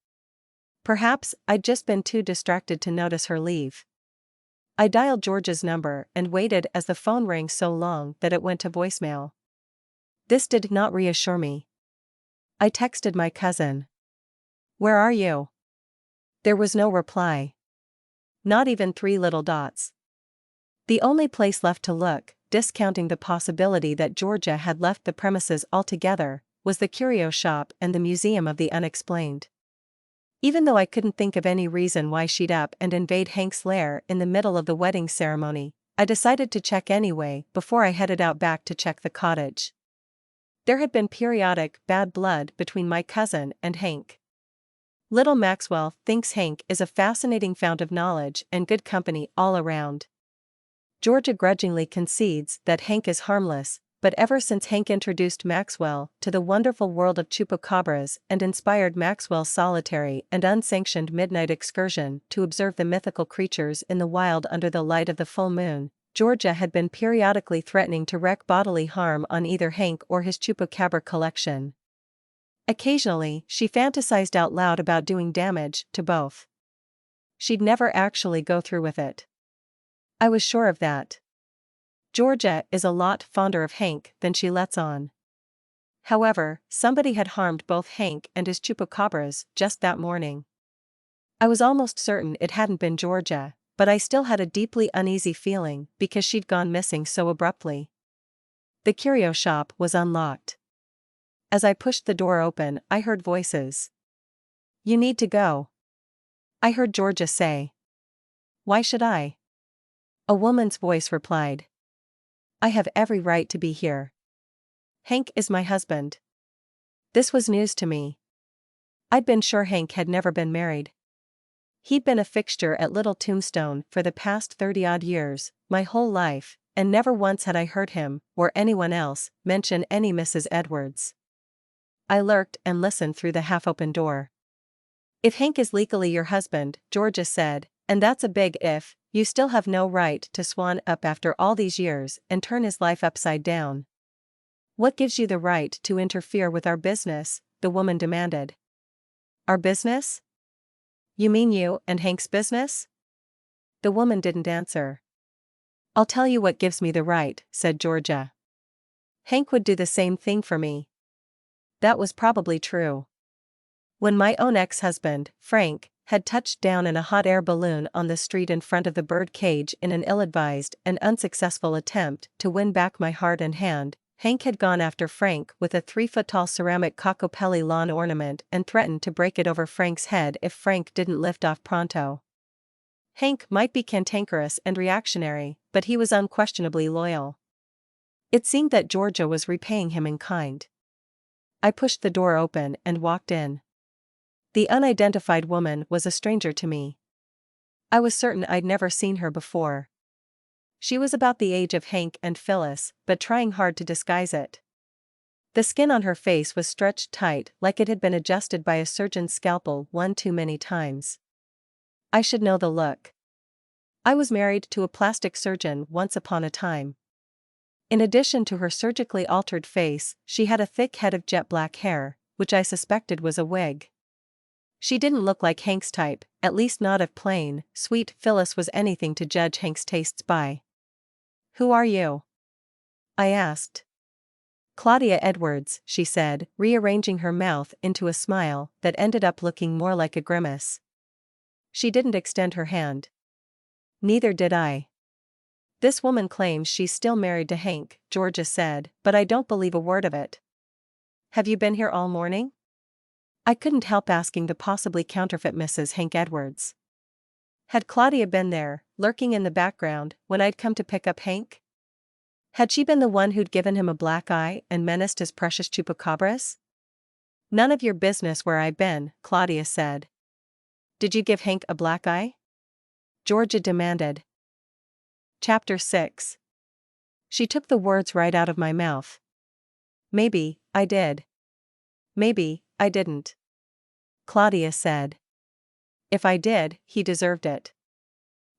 Perhaps I'd just been too distracted to notice her leave. I dialed Georgia's number and waited as the phone rang so long that it went to voicemail. This did not reassure me. I texted my cousin. "Where are you?" There was no reply. Not even 3 little dots. The only place left to look, discounting the possibility that Georgia had left the premises altogether, was the curio shop and the Museum of the Unexplained. Even though I couldn't think of any reason why she'd up and invade Hank's lair in the middle of the wedding ceremony, I decided to check anyway before I headed out back to check the cottage. There had been periodic bad blood between my cousin and Hank. Little Maxwell thinks Hank is a fascinating fount of knowledge and good company all around. Georgia grudgingly concedes that Hank is harmless, but ever since Hank introduced Maxwell to the wonderful world of Chupacabras and inspired Maxwell's solitary and unsanctioned midnight excursion to observe the mythical creatures in the wild under the light of the full moon, Georgia had been periodically threatening to wreak bodily harm on either Hank or his Chupacabra collection. Occasionally, she fantasized out loud about doing damage to both. She'd never actually go through with it. I was sure of that. Georgia is a lot fonder of Hank than she lets on. However, somebody had harmed both Hank and his Chupacabras just that morning. I was almost certain it hadn't been Georgia, but I still had a deeply uneasy feeling because she'd gone missing so abruptly. The curio shop was unlocked. As I pushed the door open, I heard voices. "You need to go," I heard Georgia say. "Why should I?" A woman's voice replied. "I have every right to be here. Hank is my husband." This was news to me. I'd been sure Hank had never been married. He'd been a fixture at Little Tombstone for the past 30-odd years, my whole life, and never once had I heard him, or anyone else, mention any Mrs. Edwards. I lurked and listened through the half-open door. "If Hank is legally your husband," Georgia said, "and that's a big if, you still have no right to swan up after all these years and turn his life upside down." "What gives you the right to interfere with our business?" the woman demanded. "Our business? You mean you and Hank's business?" The woman didn't answer. "I'll tell you what gives me the right," said Georgia. "Hank would do the same thing for me." That was probably true. When my own ex-husband, Frank, had touched down in a hot air balloon on the street in front of the bird cage in an ill-advised and unsuccessful attempt to win back my heart and hand, Hank had gone after Frank with a 3-foot-tall ceramic cockapelli lawn ornament and threatened to break it over Frank's head if Frank didn't lift off pronto. Hank might be cantankerous and reactionary, but he was unquestionably loyal. It seemed that Georgia was repaying him in kind. I pushed the door open and walked in. The unidentified woman was a stranger to me. I was certain I'd never seen her before. She was about the age of Hank and Phyllis, but trying hard to disguise it. The skin on her face was stretched tight like it had been adjusted by a surgeon's scalpel one too many times. I should know the look. I was married to a plastic surgeon once upon a time. In addition to her surgically altered face, she had a thick head of jet black hair, which I suspected was a wig. She didn't look like Hank's type, at least not if plain, sweet Phyllis was anything to judge Hank's tastes by. "Who are you?" I asked. "Claudia Edwards," she said, rearranging her mouth into a smile that ended up looking more like a grimace. She didn't extend her hand. Neither did I. "This woman claims she's still married to Hank," Georgia said, "but I don't believe a word of it." "Have you been here all morning?" I couldn't help asking the possibly counterfeit Mrs. Hank Edwards. Had Claudia been there, lurking in the background, when I'd come to pick up Hank? Had she been the one who'd given him a black eye and menaced his precious Chupacabras? "None of your business where I've been," Claudia said. "Did you give Hank a black eye?" Georgia demanded. Chapter 6. She took the words right out of my mouth. "Maybe I did. Maybe I didn't," Claudia said. "If I did, he deserved it."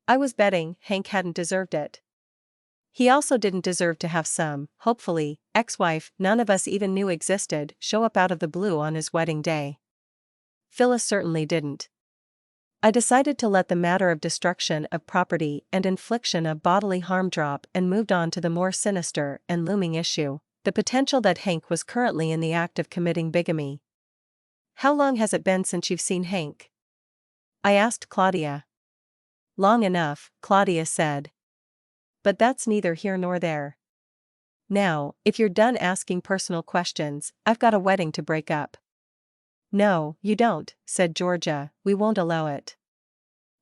I was betting Hank hadn't deserved it. He also didn't deserve to have some, hopefully, ex-wife none of us even knew existed show up out of the blue on his wedding day. Phyllis certainly didn't. I decided to let the matter of destruction of property and infliction of bodily harm drop and moved on to the more sinister and looming issue, the potential that Hank was currently in the act of committing bigamy. "How long has it been since you've seen Hank?" I asked Claudia. "Long enough," Claudia said. "But that's neither here nor there. Now, if you're done asking personal questions, I've got a wedding to break up." "No, you don't," said Georgia, "we won't allow it."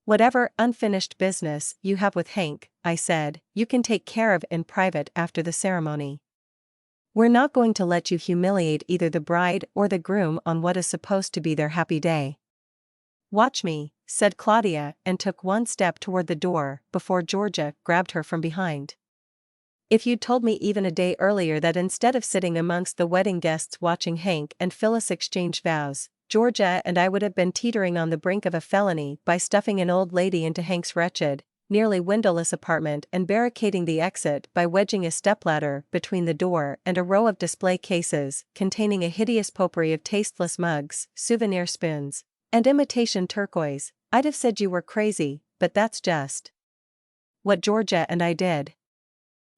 "Whatever unfinished business you have with Hank," I said, "you can take care of in private after the ceremony. We're not going to let you humiliate either the bride or the groom on what is supposed to be their happy day." "Watch me," said Claudia and took one step toward the door before Georgia grabbed her from behind. If you'd told me even a day earlier that instead of sitting amongst the wedding guests watching Hank and Phyllis exchange vows, Georgia and I would have been teetering on the brink of a felony by stuffing an old lady into Hank's wretched, nearly windowless apartment and barricading the exit by wedging a stepladder between the door and a row of display cases containing a hideous potpourri of tasteless mugs, souvenir spoons, and imitation turquoise, I'd have said you were crazy, but that's just what Georgia and I did.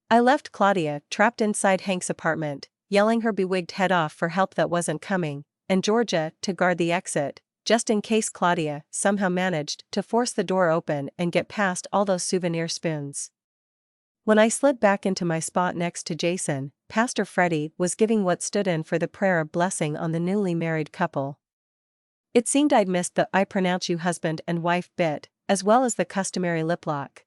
I left Claudia trapped inside Hank's apartment, yelling her bewigged head off for help that wasn't coming, and Georgia to guard the exit, just in case Claudia somehow managed to force the door open and get past all those souvenir spoons. When I slid back into my spot next to Jason, Pastor Freddie was giving what stood in for the prayer of blessing on the newly married couple. It seemed I'd missed the "I pronounce you husband and wife" bit, as well as the customary lip lock.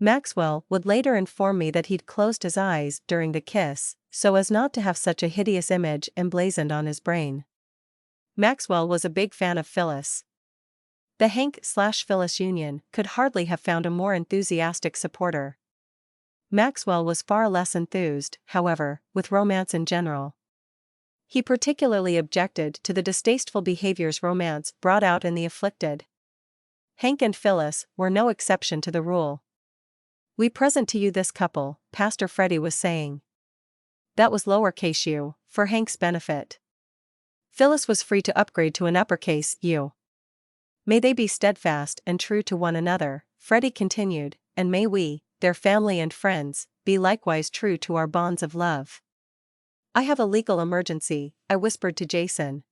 Maxwell would later inform me that he'd closed his eyes during the kiss, so as not to have such a hideous image emblazoned on his brain. Maxwell was a big fan of Phyllis. The Hank/Phyllis union could hardly have found a more enthusiastic supporter. Maxwell was far less enthused, however, with romance in general. He particularly objected to the distasteful behaviors romance brought out in the afflicted. Hank and Phyllis were no exception to the rule. "We present to you this couple," Pastor Freddie was saying. That was lowercase u, for Hank's benefit. Phyllis was free to upgrade to an uppercase U. "May they be steadfast and true to one another," Freddie continued, "and may we, their family and friends, be likewise true to our bonds of love." "I have a legal emergency," I whispered to Jason.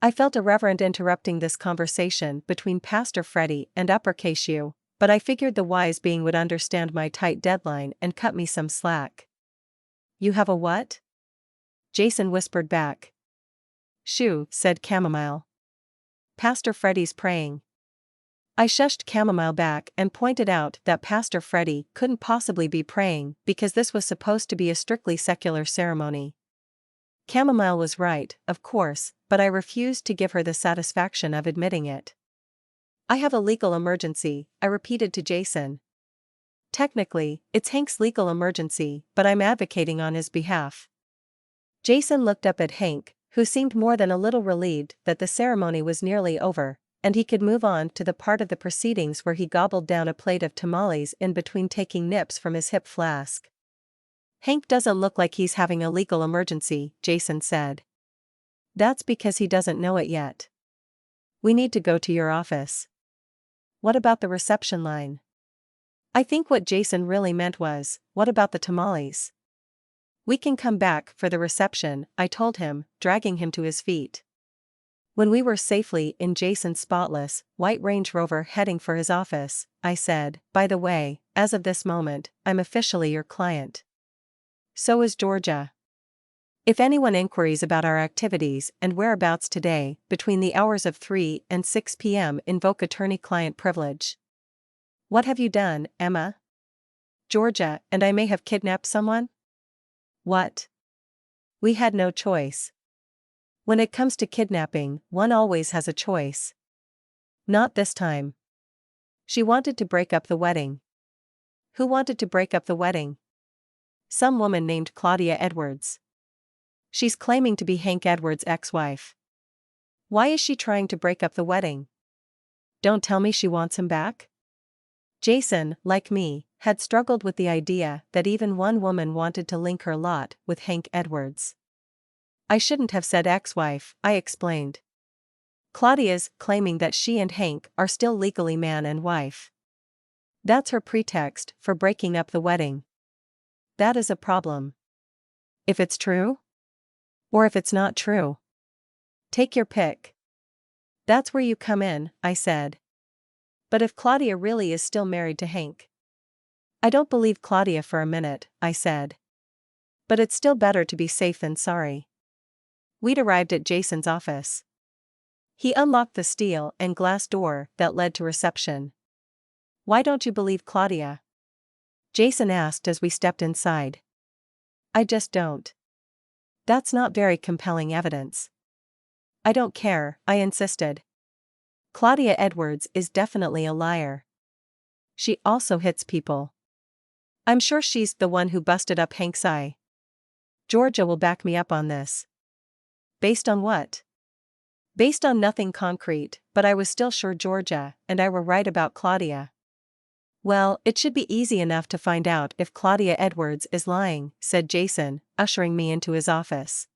I felt irreverent interrupting this conversation between Pastor Freddie and uppercase U, but I figured the wise being would understand my tight deadline and cut me some slack. "You have a what?" Jason whispered back. "Shoo," said Chamomile. "Pastor Freddie's praying." I shushed Chamomile back and pointed out that Pastor Freddie couldn't possibly be praying because this was supposed to be a strictly secular ceremony. Chamomile was right, of course, but I refused to give her the satisfaction of admitting it. "I have a legal emergency," I repeated to Jason. "Technically, it's Hank's legal emergency, but I'm advocating on his behalf." Jason looked up at Hank, who seemed more than a little relieved that the ceremony was nearly over, and he could move on to the part of the proceedings where he gobbled down a plate of tamales in between taking nips from his hip flask. "Hank doesn't look like he's having a legal emergency," Jason said. "That's because he doesn't know it yet. We need to go to your office." "What about the reception line?" I think what Jason really meant was, "What about the tamales?" "We can come back for the reception," I told him, dragging him to his feet. When we were safely in Jason's spotless, white Range Rover heading for his office, I said, "By the way, as of this moment, I'm officially your client. So is Georgia. If anyone inquiries about our activities and whereabouts today, between the hours of 3 and 6 p.m., invoke attorney-client privilege." "What have you done, Emma?" "Georgia and I may have kidnapped someone." "What?" "We had no choice. When it comes to kidnapping, one always has a choice." "Not this time." "She wanted to break up the wedding." "Who wanted to break up the wedding?" "Some woman named Claudia Edwards. She's claiming to be Hank Edwards' ex-wife." "Why is she trying to break up the wedding?" "Don't tell me she wants him back?" Jason, like me, had struggled with the idea that even one woman wanted to link her lot with Hank Edwards. "I shouldn't have said ex-wife," I explained. "Claudia's claiming that she and Hank are still legally man and wife. That's her pretext for breaking up the wedding. That is a problem. If it's true? Or if it's not true? Take your pick." "That's where you come in," I said. "But if Claudia really is still married to Hank?" "I don't believe Claudia for a minute," I said. "But it's still better to be safe than sorry." We'd arrived at Jason's office. He unlocked the steel and glass door that led to reception. "Why don't you believe Claudia?" Jason asked as we stepped inside. "I just don't. That's not very compelling evidence." "I don't care," I insisted. "Claudia Edwards is definitely a liar. She also hits people. I'm sure she's the one who busted up Hank's eye. Georgia will back me up on this. Based on what? Based on nothing concrete, but I was still sure Georgia and I were right about Claudia. Well, it should be easy enough to find out if Claudia Edwards is lying, said Jason, ushering me into his office.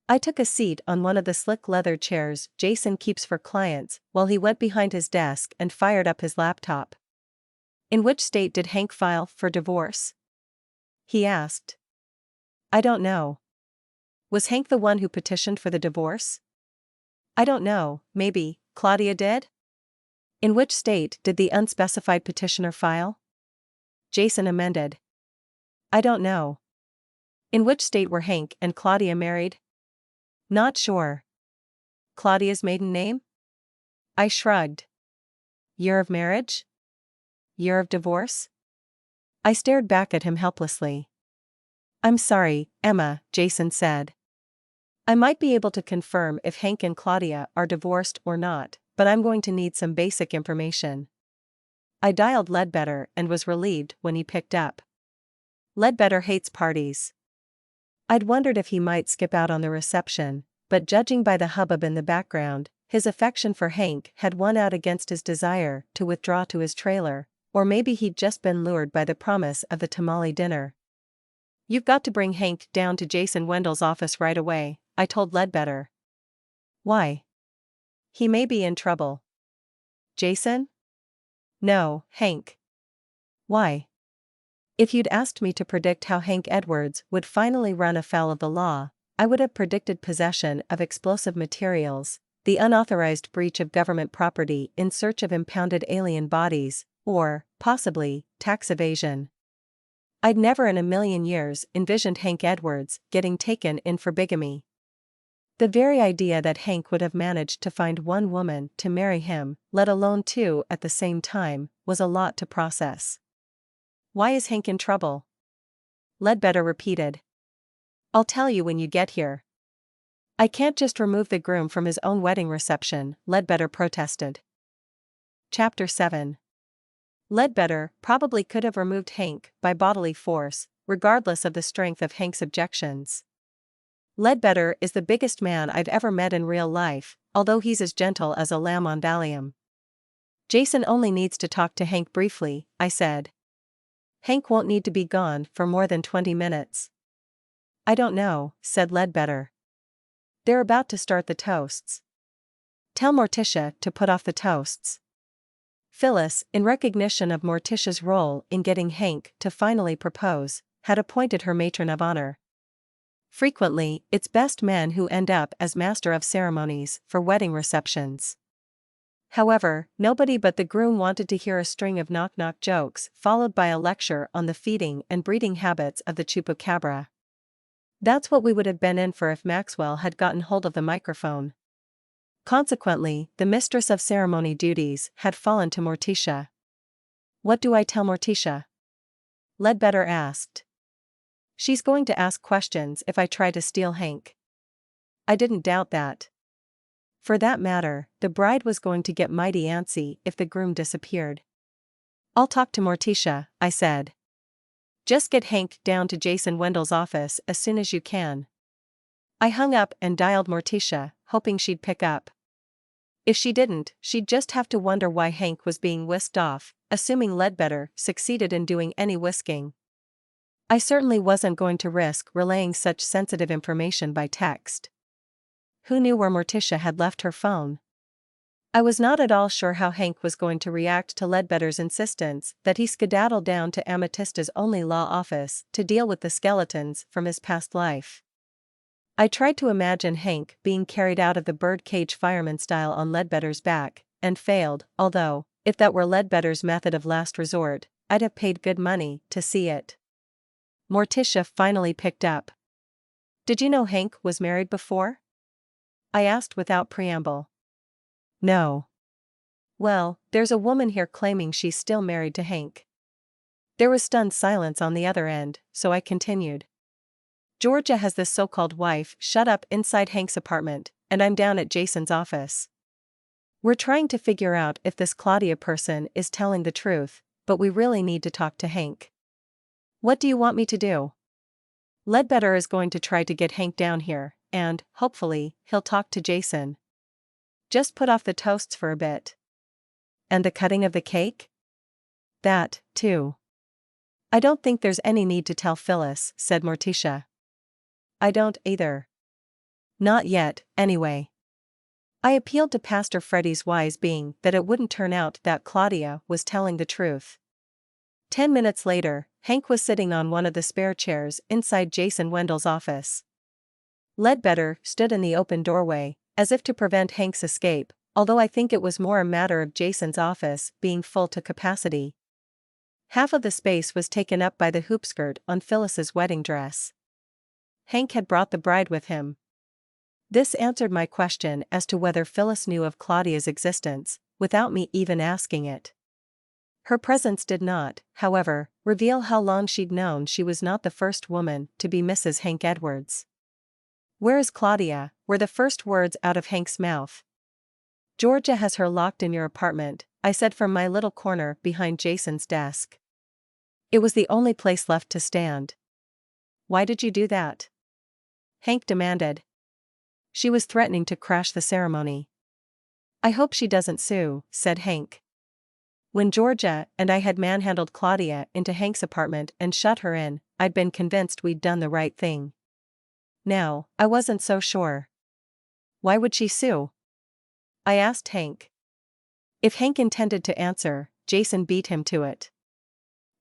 I took a seat on one of the slick leather chairs Jason keeps for clients while he went behind his desk and fired up his laptop. In which state did Hank file for divorce? He asked. I don't know. Was Hank the one who petitioned for the divorce? I don't know, maybe Claudia did? In which state did the unspecified petitioner file? Jason amended. I don't know. In which state were Hank and Claudia married? Not sure. Claudia's maiden name? I shrugged. Year of marriage? Year of divorce? I stared back at him helplessly. I'm sorry, Emma, Jason said. I might be able to confirm if Hank and Claudia are divorced or not, but I'm going to need some basic information. I dialed Ledbetter and was relieved when he picked up. Ledbetter hates parties. I'd wondered if he might skip out on the reception, but judging by the hubbub in the background, his affection for Hank had won out against his desire to withdraw to his trailer, or maybe he'd just been lured by the promise of the tamale dinner. You've got to bring Hank down to Jason Wendell's office right away, I told Ledbetter. Why? He may be in trouble. Jason? No, Hank. Why? If you'd asked me to predict how Hank Edwards would finally run afoul of the law, I would have predicted possession of explosive materials, the unauthorized breach of government property in search of impounded alien bodies, or, possibly, tax evasion. I'd never in a million years envisioned Hank Edwards getting taken in for bigamy. The very idea that Hank would have managed to find one woman to marry him, let alone two at the same time, was a lot to process. Why is Hank in trouble? Ledbetter repeated. I'll tell you when you get here. I can't just remove the groom from his own wedding reception, Ledbetter protested. Chapter 7. Ledbetter probably could have removed Hank by bodily force, regardless of the strength of Hank's objections. Ledbetter is the biggest man I've ever met in real life, although he's as gentle as a lamb on Valium. Jason only needs to talk to Hank briefly, I said. Hank won't need to be gone for more than 20 minutes. I don't know, said Ledbetter. They're about to start the toasts. Tell Morticia to put off the toasts. Phyllis, in recognition of Morticia's role in getting Hank to finally propose, had appointed her matron of honor. Frequently, it's best men who end up as master of ceremonies for wedding receptions. However, nobody but the groom wanted to hear a string of knock-knock jokes followed by a lecture on the feeding and breeding habits of the Chupacabra. That's what we would have been in for if Maxwell had gotten hold of the microphone. Consequently, the mistress of ceremony duties had fallen to Morticia. What do I tell Morticia? Ledbetter asked. She's going to ask questions if I try to steal Hank. I didn't doubt that. For that matter, the bride was going to get mighty antsy if the groom disappeared. I'll talk to Morticia, I said. Just get Hank down to Jason Wendell's office as soon as you can. I hung up and dialed Morticia, hoping she'd pick up. If she didn't, she'd just have to wonder why Hank was being whisked off, assuming Ledbetter succeeded in doing any whisking. I certainly wasn't going to risk relaying such sensitive information by text. Who knew where Morticia had left her phone? I was not at all sure how Hank was going to react to Ledbetter's insistence that he skedaddle down to Ametista's only law office to deal with the skeletons from his past life. I tried to imagine Hank being carried out of the birdcage fireman style on Ledbetter's back, and failed, although, if that were Ledbetter's method of last resort, I'd have paid good money to see it. Morticia finally picked up. Did you know Hank was married before? I asked without preamble. No. Well, there's a woman here claiming she's still married to Hank. There was stunned silence on the other end, so I continued. Georgia has this so-called wife shut up inside Hank's apartment, and I'm down at Jason's office. We're trying to figure out if this Claudia person is telling the truth, but we really need to talk to Hank. What do you want me to do? Ledbetter is going to try to get Hank down here, and, hopefully, he'll talk to Jason. Just put off the toasts for a bit. And the cutting of the cake? That, too. I don't think there's any need to tell Phyllis, said Morticia. I don't either. Not yet, anyway. I appealed to Pastor Freddy's wise being that it wouldn't turn out that Claudia was telling the truth. 10 minutes later, Hank was sitting on one of the spare chairs inside Jason Wendell's office. Ledbetter stood in the open doorway, as if to prevent Hank's escape, although I think it was more a matter of Jason's office being full to capacity. Half of the space was taken up by the hoopskirt on Phyllis's wedding dress. Hank had brought the bride with him. This answered my question as to whether Phyllis knew of Claudia's existence, without me even asking it. Her presence did not, however, reveal how long she'd known she was not the first woman to be Mrs. Hank Edwards. "Where is Claudia?" were the first words out of Hank's mouth. "Georgia has her locked in your apartment," I said from my little corner behind Jason's desk. It was the only place left to stand. "Why did you do that?" Hank demanded. "She was threatening to crash the ceremony." "I hope she doesn't sue," said Hank. When Georgia and I had manhandled Claudia into Hank's apartment and shut her in, I'd been convinced we'd done the right thing. Now, I wasn't so sure. "Why would she sue?" I asked Hank. If Hank intended to answer, Jason beat him to it.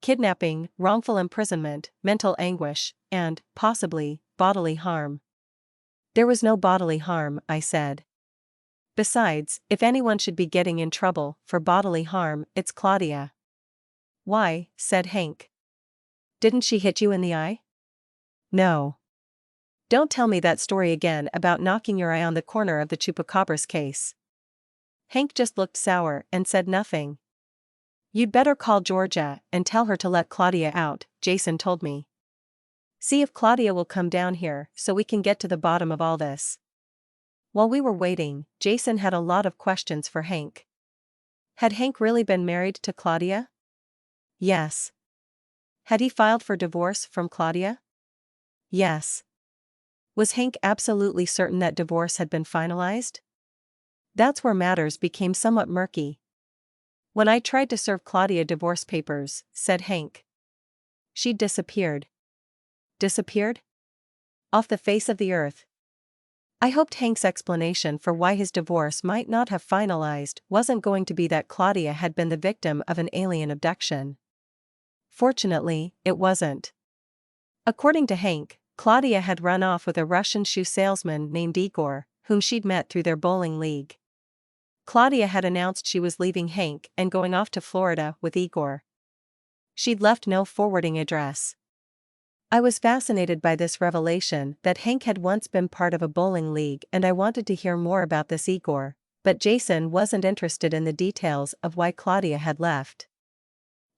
Kidnapping, wrongful imprisonment, mental anguish, and, possibly, bodily harm. There was no bodily harm, I said. Besides, if anyone should be getting in trouble for bodily harm, it's Claudia. "Why?" said Hank. "Didn't she hit you in the eye?" "No. Don't tell me that story again about knocking your eye on the corner of the Chupacabras case." Hank just looked sour and said nothing. "You'd better call Georgia and tell her to let Claudia out," Jason told me. "See if Claudia will come down here so we can get to the bottom of all this." While we were waiting, Jason had a lot of questions for Hank. Had Hank really been married to Claudia? Yes. Had he filed for divorce from Claudia? Yes. Was Hank absolutely certain that divorce had been finalized? That's where matters became somewhat murky. "When I tried to serve Claudia divorce papers," said Hank, "she disappeared." Disappeared? Off the face of the earth. I hoped Hank's explanation for why his divorce might not have finalized wasn't going to be that Claudia had been the victim of an alien abduction. Fortunately, it wasn't. According to Hank, Claudia had run off with a Russian shoe salesman named Igor, whom she'd met through their bowling league. Claudia had announced she was leaving Hank and going off to Florida with Igor. She'd left no forwarding address. I was fascinated by this revelation that Hank had once been part of a bowling league, and I wanted to hear more about this Igor, but Jason wasn't interested in the details of why Claudia had left.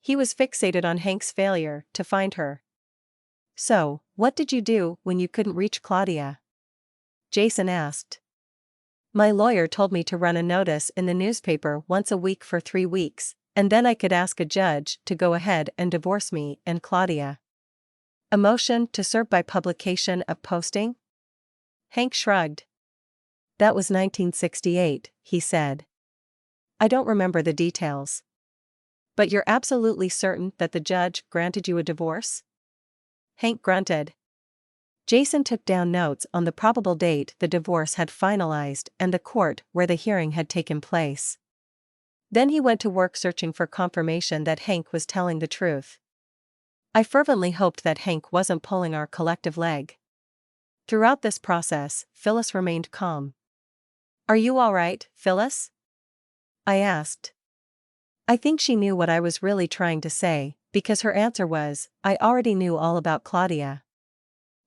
He was fixated on Hank's failure to find her. "So, what did you do when you couldn't reach Claudia?" Jason asked. "My lawyer told me to run a notice in the newspaper once a week for 3 weeks, and then I could ask a judge to go ahead and divorce me and Claudia." "A motion to serve by publication of posting?" Hank shrugged. "That was 1968, he said. "I don't remember the details." "But you're absolutely certain that the judge granted you a divorce?" Hank grunted. Jason took down notes on the probable date the divorce had finalized and the court where the hearing had taken place. Then he went to work searching for confirmation that Hank was telling the truth. I fervently hoped that Hank wasn't pulling our collective leg. Throughout this process, Phyllis remained calm. "Are you all right, Phyllis?" I asked. I think she knew what I was really trying to say, because her answer was, "I already knew all about Claudia."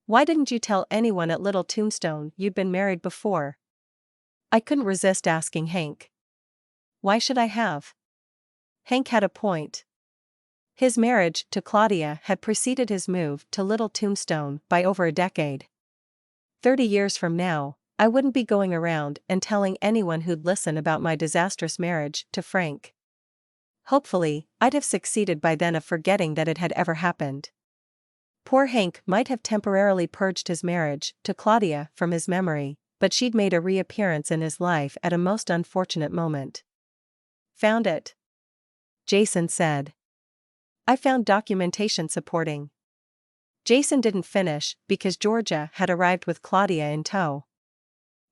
"Why didn't you tell anyone at Little Tombstone you'd been married before?" I couldn't resist asking Hank. Why should I have? Hank had a point. His marriage to Claudia had preceded his move to Little Tombstone by over a decade. 30 years from now, I wouldn't be going around and telling anyone who'd listen about my disastrous marriage to Frank. Hopefully, I'd have succeeded by then of forgetting that it had ever happened. Poor Hank might have temporarily purged his marriage to Claudia from his memory, but she'd made a reappearance in his life at a most unfortunate moment. Found it? Jason said. I found documentation supporting. Jason didn't finish because Georgia had arrived with Claudia in tow.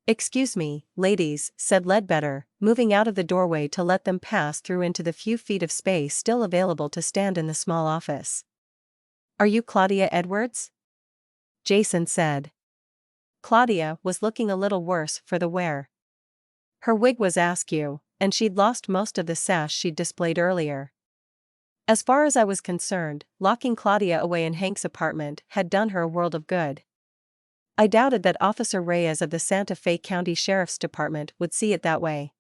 Excuse me, ladies, said Ledbetter, moving out of the doorway to let them pass through into the few feet of space still available to stand in the small office. Are you Claudia Edwards? Jason said. Claudia was looking a little worse for the wear. Her wig was askew, and she'd lost most of the sash she'd displayed earlier. As far as I was concerned, locking Claudia away in Hank's apartment had done her a world of good. I doubted that Officer Reyes of the Santa Fe County Sheriff's Department would see it that way.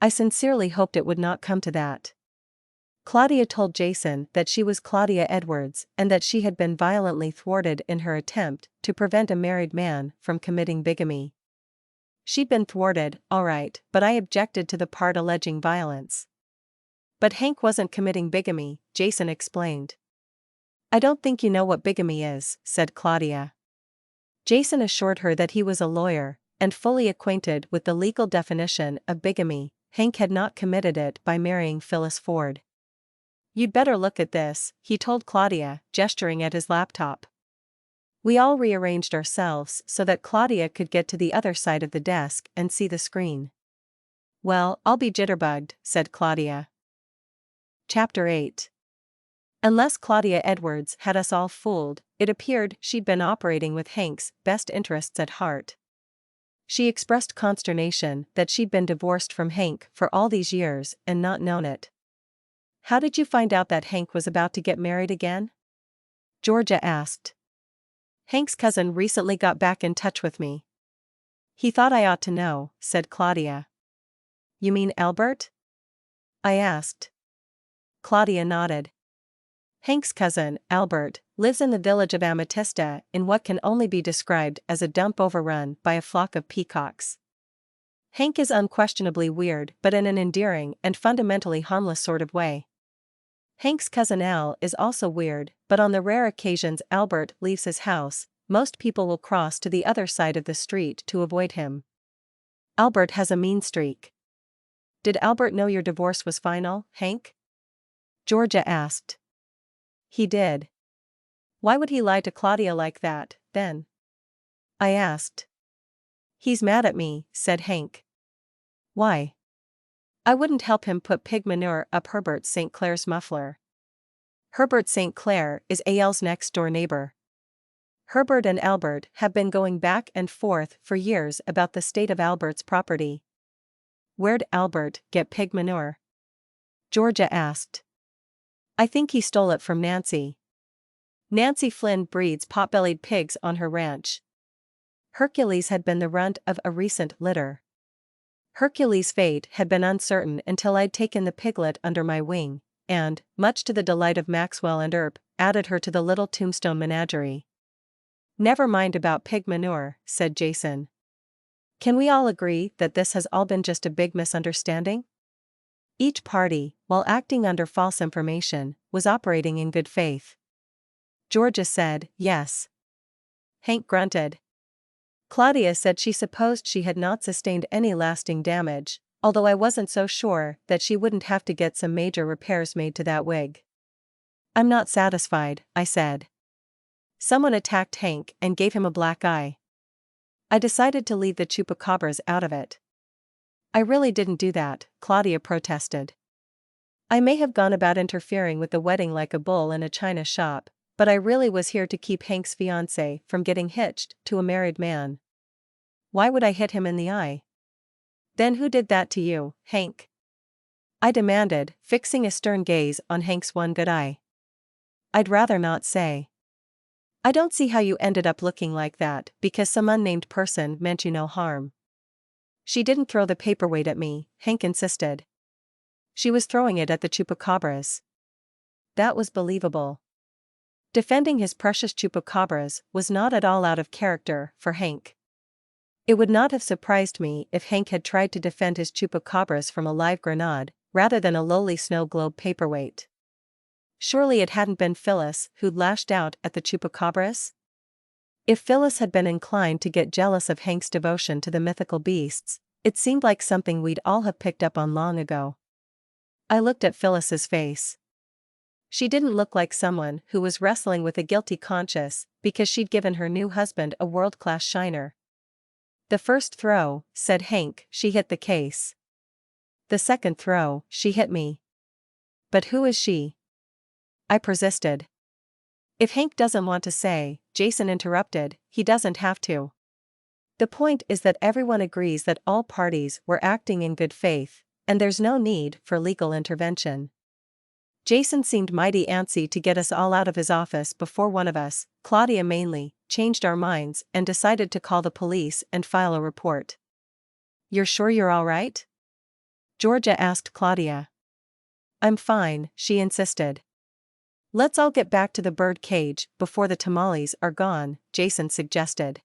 I sincerely hoped it would not come to that. Claudia told Jason that she was Claudia Edwards and that she had been violently thwarted in her attempt to prevent a married man from committing bigamy. She'd been thwarted, all right, but I objected to the part alleging violence. But Hank wasn't committing bigamy, Jason explained. I don't think you know what bigamy is, said Claudia. Jason assured her that he was a lawyer, and fully acquainted with the legal definition of bigamy. Hank had not committed it by marrying Phyllis Ford. You'd better look at this, he told Claudia, gesturing at his laptop. We all rearranged ourselves so that Claudia could get to the other side of the desk and see the screen. Well, I'll be jitterbugged, said Claudia. Chapter 8. Unless Claudia Edwards had us all fooled, it appeared she'd been operating with Hank's best interests at heart. She expressed consternation that she'd been divorced from Hank for all these years and not known it. How did you find out that Hank was about to get married again? Georgia asked. Hank's cousin recently got back in touch with me. He thought I ought to know, said Claudia. You mean Albert? I asked. Claudia nodded. Hank's cousin, Albert, lives in the village of Ametista in what can only be described as a dump overrun by a flock of peacocks. Hank is unquestionably weird but in an endearing and fundamentally harmless sort of way. Hank's cousin Al is also weird, but on the rare occasions Albert leaves his house, most people will cross to the other side of the street to avoid him. Albert has a mean streak. Did Albert know your divorce was final, Hank? Georgia asked. He did. Why would he lie to Claudia like that, then? I asked. He's mad at me, said Hank. Why? I wouldn't help him put pig manure up Herbert St. Clair's muffler. Herbert St. Clair is Al's next-door neighbor. Herbert and Albert have been going back and forth for years about the state of Albert's property. Where'd Albert get pig manure? Georgia asked. I think he stole it from Nancy. Nancy Flynn breeds pot-bellied pigs on her ranch. Hercules had been the runt of a recent litter. Hercules' fate had been uncertain until I'd taken the piglet under my wing, and, much to the delight of Maxwell and Earp, added her to the Little Tombstone menagerie. Never mind about pig manure, said Jason. Can we all agree that this has all been just a big misunderstanding? Each party, while acting under false information, was operating in good faith. Georgia said, yes. Hank grunted. Claudia said she supposed she had not sustained any lasting damage, although I wasn't so sure that she wouldn't have to get some major repairs made to that wig. I'm not satisfied, I said. Someone attacked Hank and gave him a black eye. I decided to leave the Chupacabras out of it. I really didn't do that, Claudia protested. I may have gone about interfering with the wedding like a bull in a china shop, but I really was here to keep Hank's fiancée from getting hitched to a married man. Why would I hit him in the eye? Then who did that to you, Hank? I demanded, fixing a stern gaze on Hank's one good eye. I'd rather not say. I don't see how you ended up looking like that because some unnamed person meant you no harm. She didn't throw the paperweight at me, Hank insisted. She was throwing it at the Chupacabras. That was believable. Defending his precious Chupacabras was not at all out of character for Hank. It would not have surprised me if Hank had tried to defend his Chupacabras from a live grenade, rather than a lowly snow globe paperweight. Surely it hadn't been Phyllis who'd lashed out at the Chupacabras? If Phyllis had been inclined to get jealous of Hank's devotion to the mythical beasts, it seemed like something we'd all have picked up on long ago. I looked at Phyllis's face. She didn't look like someone who was wrestling with a guilty conscience because she'd given her new husband a world-class shiner. The first throw, said Hank, she hit the case. The second throw, she hit me. But who is she? I persisted. If Hank doesn't want to say, Jason interrupted, he doesn't have to. The point is that everyone agrees that all parties were acting in good faith, and there's no need for legal intervention. Jason seemed mighty antsy to get us all out of his office before one of us, Claudia mainly, changed our minds and decided to call the police and file a report. "You're sure you're all right?" Georgia asked Claudia. "I'm fine," she insisted. "Let's all get back to the bird cage before the tamales are gone," Jason suggested.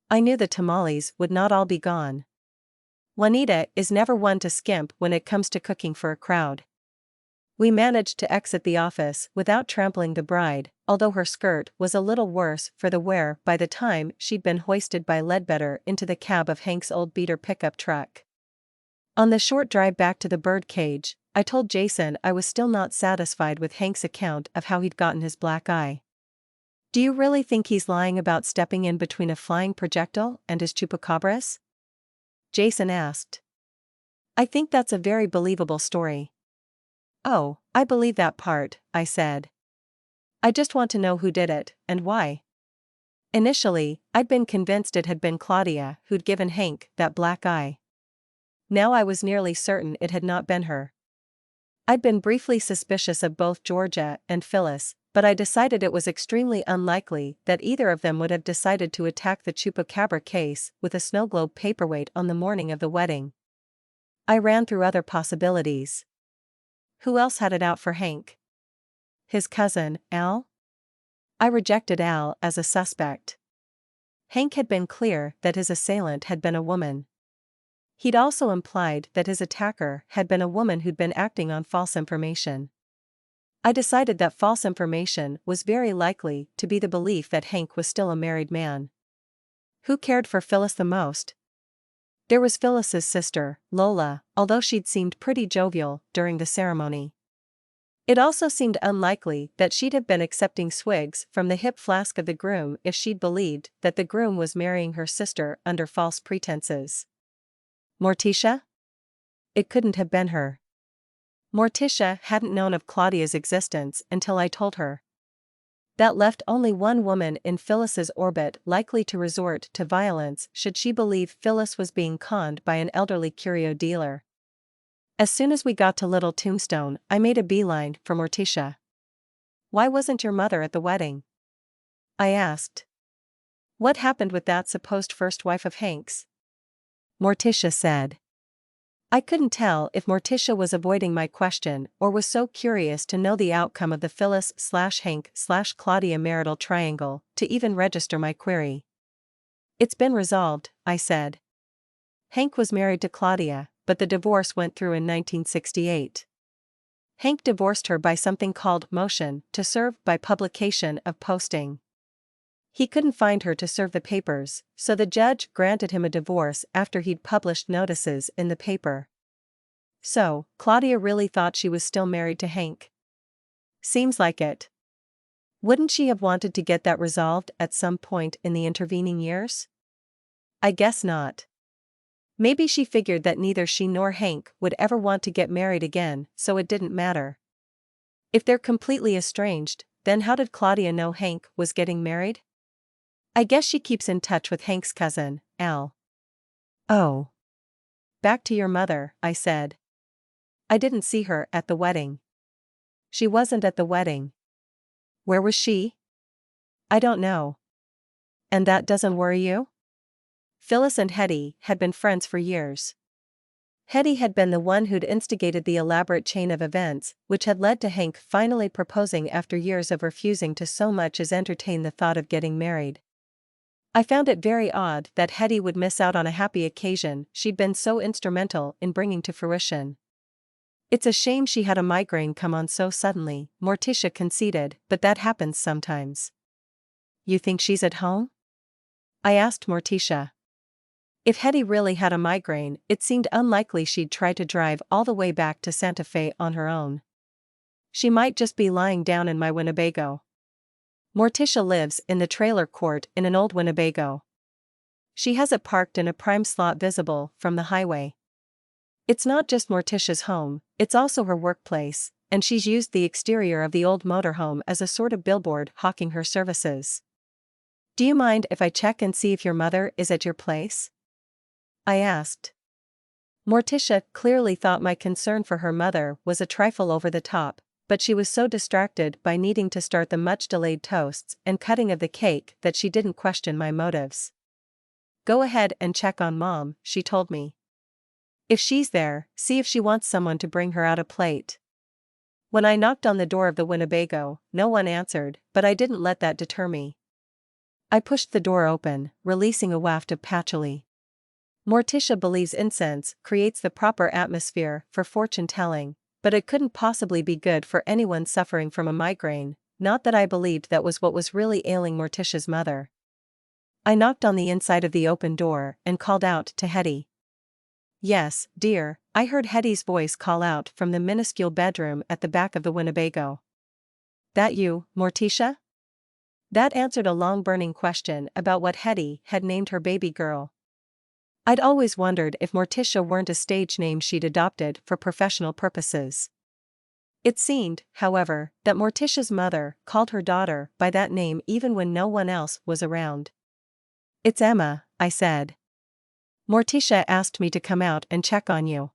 I knew the tamales would not all be gone. Juanita is never one to skimp when it comes to cooking for a crowd. We managed to exit the office without trampling the bride, although her skirt was a little worse for the wear by the time she'd been hoisted by Ledbetter into the cab of Hank's old beater pickup truck. On the short drive back to the bird cage, I told Jason I was still not satisfied with Hank's account of how he'd gotten his black eye. "Do you really think he's lying about stepping in between a flying projectile and his chupacabras?" Jason asked. "I think that's a very believable story." "Oh, I believe that part," I said. "I just want to know who did it, and why." Initially, I'd been convinced it had been Claudia who'd given Hank that black eye. Now I was nearly certain it had not been her. I'd been briefly suspicious of both Georgia and Phyllis, but I decided it was extremely unlikely that either of them would have decided to attack the Chupacabra case with a snow globe paperweight on the morning of the wedding. I ran through other possibilities. Who else had it out for Hank? His cousin, Al? I rejected Al as a suspect. Hank had been clear that his assailant had been a woman. He'd also implied that his attacker had been a woman who'd been acting on false information. I decided that false information was very likely to be the belief that Hank was still a married man. Who cared for Phyllis the most? There was Phyllis's sister, Lola, although she'd seemed pretty jovial during the ceremony. It also seemed unlikely that she'd have been accepting swigs from the hip flask of the groom if she'd believed that the groom was marrying her sister under false pretenses. Morticia? It couldn't have been her. Morticia hadn't known of Claudia's existence until I told her. That left only one woman in Phyllis's orbit likely to resort to violence should she believe Phyllis was being conned by an elderly curio dealer. As soon as we got to Little Tombstone, I made a beeline for Morticia. "Why wasn't your mother at the wedding?" I asked. "What happened with that supposed first wife of Hank's?" Morticia said. I couldn't tell if Morticia was avoiding my question or was so curious to know the outcome of the Phyllis/Hank/Claudia marital triangle to even register my query. "It's been resolved," I said. Hank was married to Claudia, but the divorce went through in 1968. Hank divorced her by something called motion to serve by publication of posting. He couldn't find her to serve the papers, so the judge granted him a divorce after he'd published notices in the paper. So, Claudia really thought she was still married to Hank. Seems like it. Wouldn't she have wanted to get that resolved at some point in the intervening years? I guess not. Maybe she figured that neither she nor Hank would ever want to get married again, so it didn't matter. If they're completely estranged, then how did Claudia know Hank was getting married? I guess she keeps in touch with Hank's cousin, Al. Oh. Back to your mother, I said. I didn't see her at the wedding. She wasn't at the wedding. Where was she? I don't know. And that doesn't worry you? Phyllis and Hetty had been friends for years. Hetty had been the one who'd instigated the elaborate chain of events which had led to Hank finally proposing after years of refusing to so much as entertain the thought of getting married. I found it very odd that Hetty would miss out on a happy occasion she'd been so instrumental in bringing to fruition. It's a shame she had a migraine come on so suddenly, Morticia conceded, but that happens sometimes. You think she's at home? I asked Morticia. If Hetty really had a migraine, it seemed unlikely she'd try to drive all the way back to Santa Fe on her own. She might just be lying down in my Winnebago. Morticia lives in the trailer court in an old Winnebago. She has it parked in a prime slot visible from the highway. It's not just Morticia's home, it's also her workplace, and she's used the exterior of the old motorhome as a sort of billboard hawking her services. Do you mind if I check and see if your mother is at your place? I asked. Morticia clearly thought my concern for her mother was a trifle over the top, but she was so distracted by needing to start the much-delayed toasts and cutting of the cake that she didn't question my motives. Go ahead and check on Mom, she told me. If she's there, see if she wants someone to bring her out a plate. When I knocked on the door of the Winnebago, no one answered, but I didn't let that deter me. I pushed the door open, releasing a waft of patchouli. Morticia believes incense creates the proper atmosphere for fortune-telling, but it couldn't possibly be good for anyone suffering from a migraine, not that I believed that was what was really ailing Morticia's mother. I knocked on the inside of the open door and called out to Hetty. Yes, dear, I heard Hetty's voice call out from the minuscule bedroom at the back of the Winnebago. That you, Morticia? That answered a long-burning question about what Hetty had named her baby girl. I'd always wondered if Morticia weren't a stage name she'd adopted for professional purposes. It seemed, however, that Morticia's mother called her daughter by that name even when no one else was around. It's Emma, I said. Morticia asked me to come out and check on you.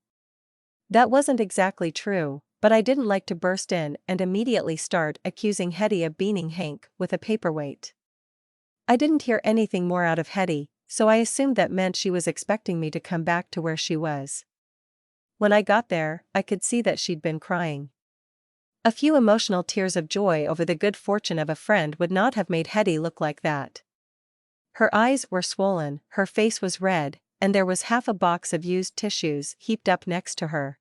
That wasn't exactly true, but I didn't like to burst in and immediately start accusing Hetty of beaning Hank with a paperweight. I didn't hear anything more out of Hetty, so I assumed that meant she was expecting me to come back to where she was. When I got there, I could see that she'd been crying. A few emotional tears of joy over the good fortune of a friend would not have made Hetty look like that. Her eyes were swollen, her face was red, and there was half a box of used tissues heaped up next to her.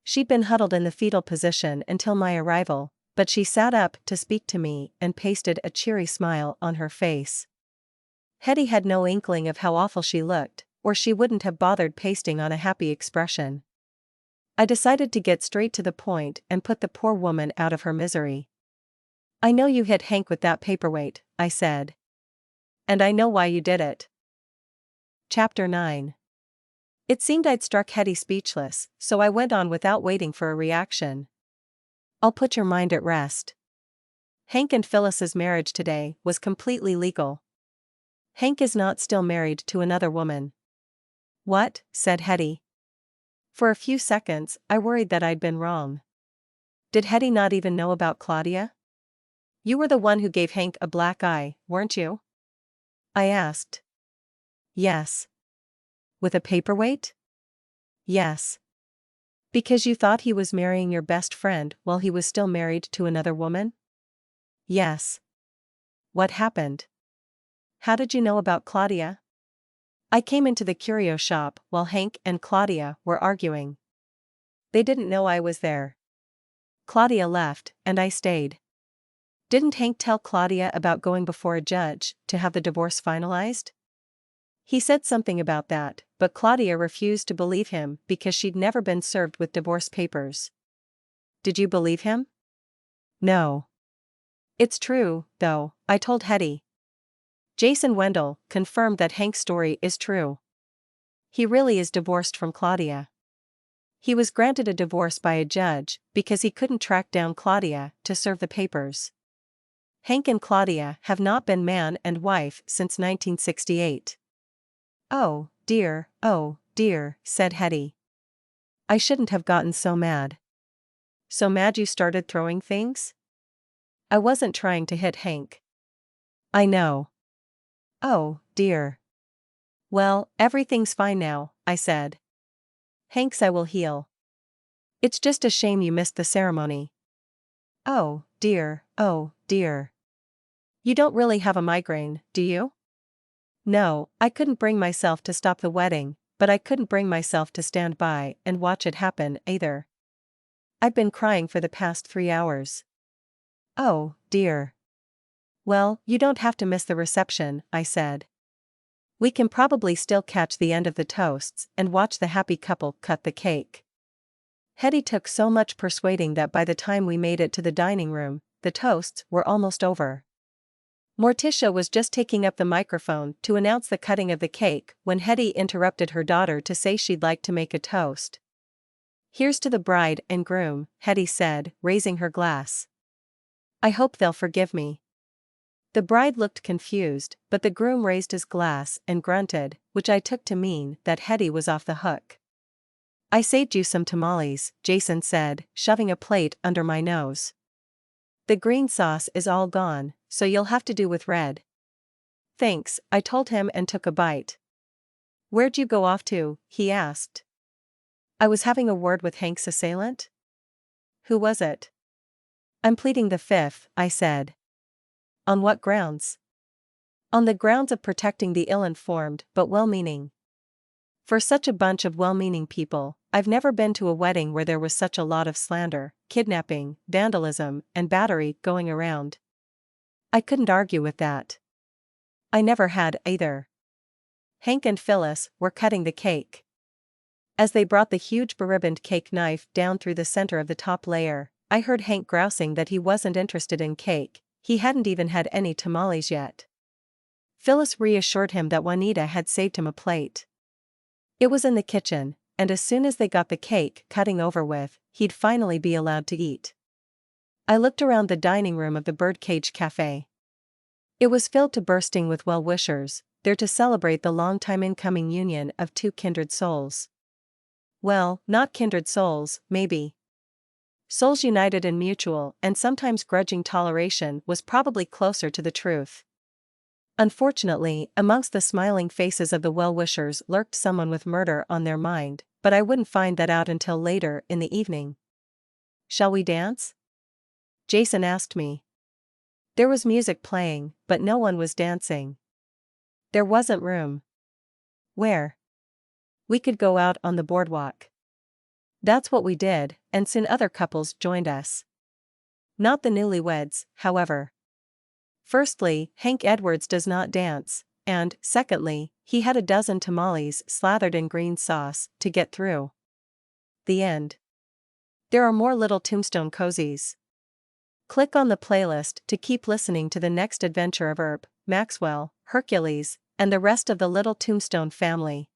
She'd been huddled in the fetal position until my arrival, but she sat up to speak to me and pasted a cheery smile on her face. Hetty had no inkling of how awful she looked, or she wouldn't have bothered pasting on a happy expression. I decided to get straight to the point and put the poor woman out of her misery. I know you hit Hank with that paperweight, I said. And I know why you did it. Chapter 9. It seemed I'd struck Hetty speechless, so I went on without waiting for a reaction. I'll put your mind at rest. Hank and Phyllis's marriage today was completely legal. Hank is not still married to another woman. What? Said Hetty. For a few seconds, I worried that I'd been wrong. Did Hetty not even know about Claudia? You were the one who gave Hank a black eye, weren't you? I asked. Yes. With a paperweight? Yes. Because you thought he was marrying your best friend while he was still married to another woman? Yes. What happened? How did you know about Claudia? I came into the curio shop while Hank and Claudia were arguing. They didn't know I was there. Claudia left, and I stayed. Didn't Hank tell Claudia about going before a judge to have the divorce finalized? He said something about that, but Claudia refused to believe him because she'd never been served with divorce papers. Did you believe him? No. It's true, though, I told Hetty. Jason Wendell confirmed that Hank's story is true. He really is divorced from Claudia. He was granted a divorce by a judge because he couldn't track down Claudia to serve the papers. Hank and Claudia have not been man and wife since 1968. Oh, dear, said Hetty. I shouldn't have gotten so mad. So mad you started throwing things? I wasn't trying to hit Hank. I know. Oh, dear. Well, everything's fine now, I said. Hank's eye will heal. It's just a shame you missed the ceremony. Oh, dear. You don't really have a migraine, do you? No, I couldn't bring myself to stop the wedding, but I couldn't bring myself to stand by and watch it happen either. I've been crying for the past 3 hours. Oh, dear. Well, you don't have to miss the reception, I said. We can probably still catch the end of the toasts and watch the happy couple cut the cake. Hetty took so much persuading that by the time we made it to the dining room, the toasts were almost over. Morticia was just taking up the microphone to announce the cutting of the cake when Hetty interrupted her daughter to say she'd like to make a toast. Here's to the bride and groom, Hetty said, raising her glass. I hope they'll forgive me. The bride looked confused, but the groom raised his glass and grunted, which I took to mean that Hetty was off the hook. I saved you some tamales, Jason said, shoving a plate under my nose. The green sauce is all gone, so you'll have to do with red. Thanks, I told him and took a bite. Where'd you go off to? He asked. I was having a word with Hank's assailant. Who was it? I'm pleading the fifth, I said. On what grounds? On the grounds of protecting the ill-informed but well-meaning. For such a bunch of well-meaning people, I've never been to a wedding where there was such a lot of slander, kidnapping, vandalism, and battery going around. I couldn't argue with that. I never had either. Hank and Phyllis were cutting the cake. As they brought the huge beribboned cake knife down through the center of the top layer, I heard Hank grousing that he wasn't interested in cake, he hadn't even had any tamales yet. Phyllis reassured him that Juanita had saved him a plate. It was in the kitchen, and as soon as they got the cake cutting over with, he'd finally be allowed to eat. I looked around the dining room of the Birdcage Cafe. It was filled to bursting with well-wishers, there to celebrate the long-time incoming union of two kindred souls. Well, not kindred souls, maybe. Souls united in mutual and sometimes grudging toleration was probably closer to the truth. Unfortunately, amongst the smiling faces of the well-wishers lurked someone with murder on their mind, but I wouldn't find that out until later in the evening. Shall we dance? Jason asked me. There was music playing, but no one was dancing. There wasn't room. Where? We could go out on the boardwalk. That's what we did, and soon other couples joined us. Not the newlyweds, however. Firstly, Hank Edwards does not dance, and, secondly, he had a dozen tamales slathered in green sauce to get through. The end. There are more Little Tombstone Cozies. Click on the playlist to keep listening to the next adventure of Earp, Maxwell, Hercules, and the rest of the Little Tombstone family.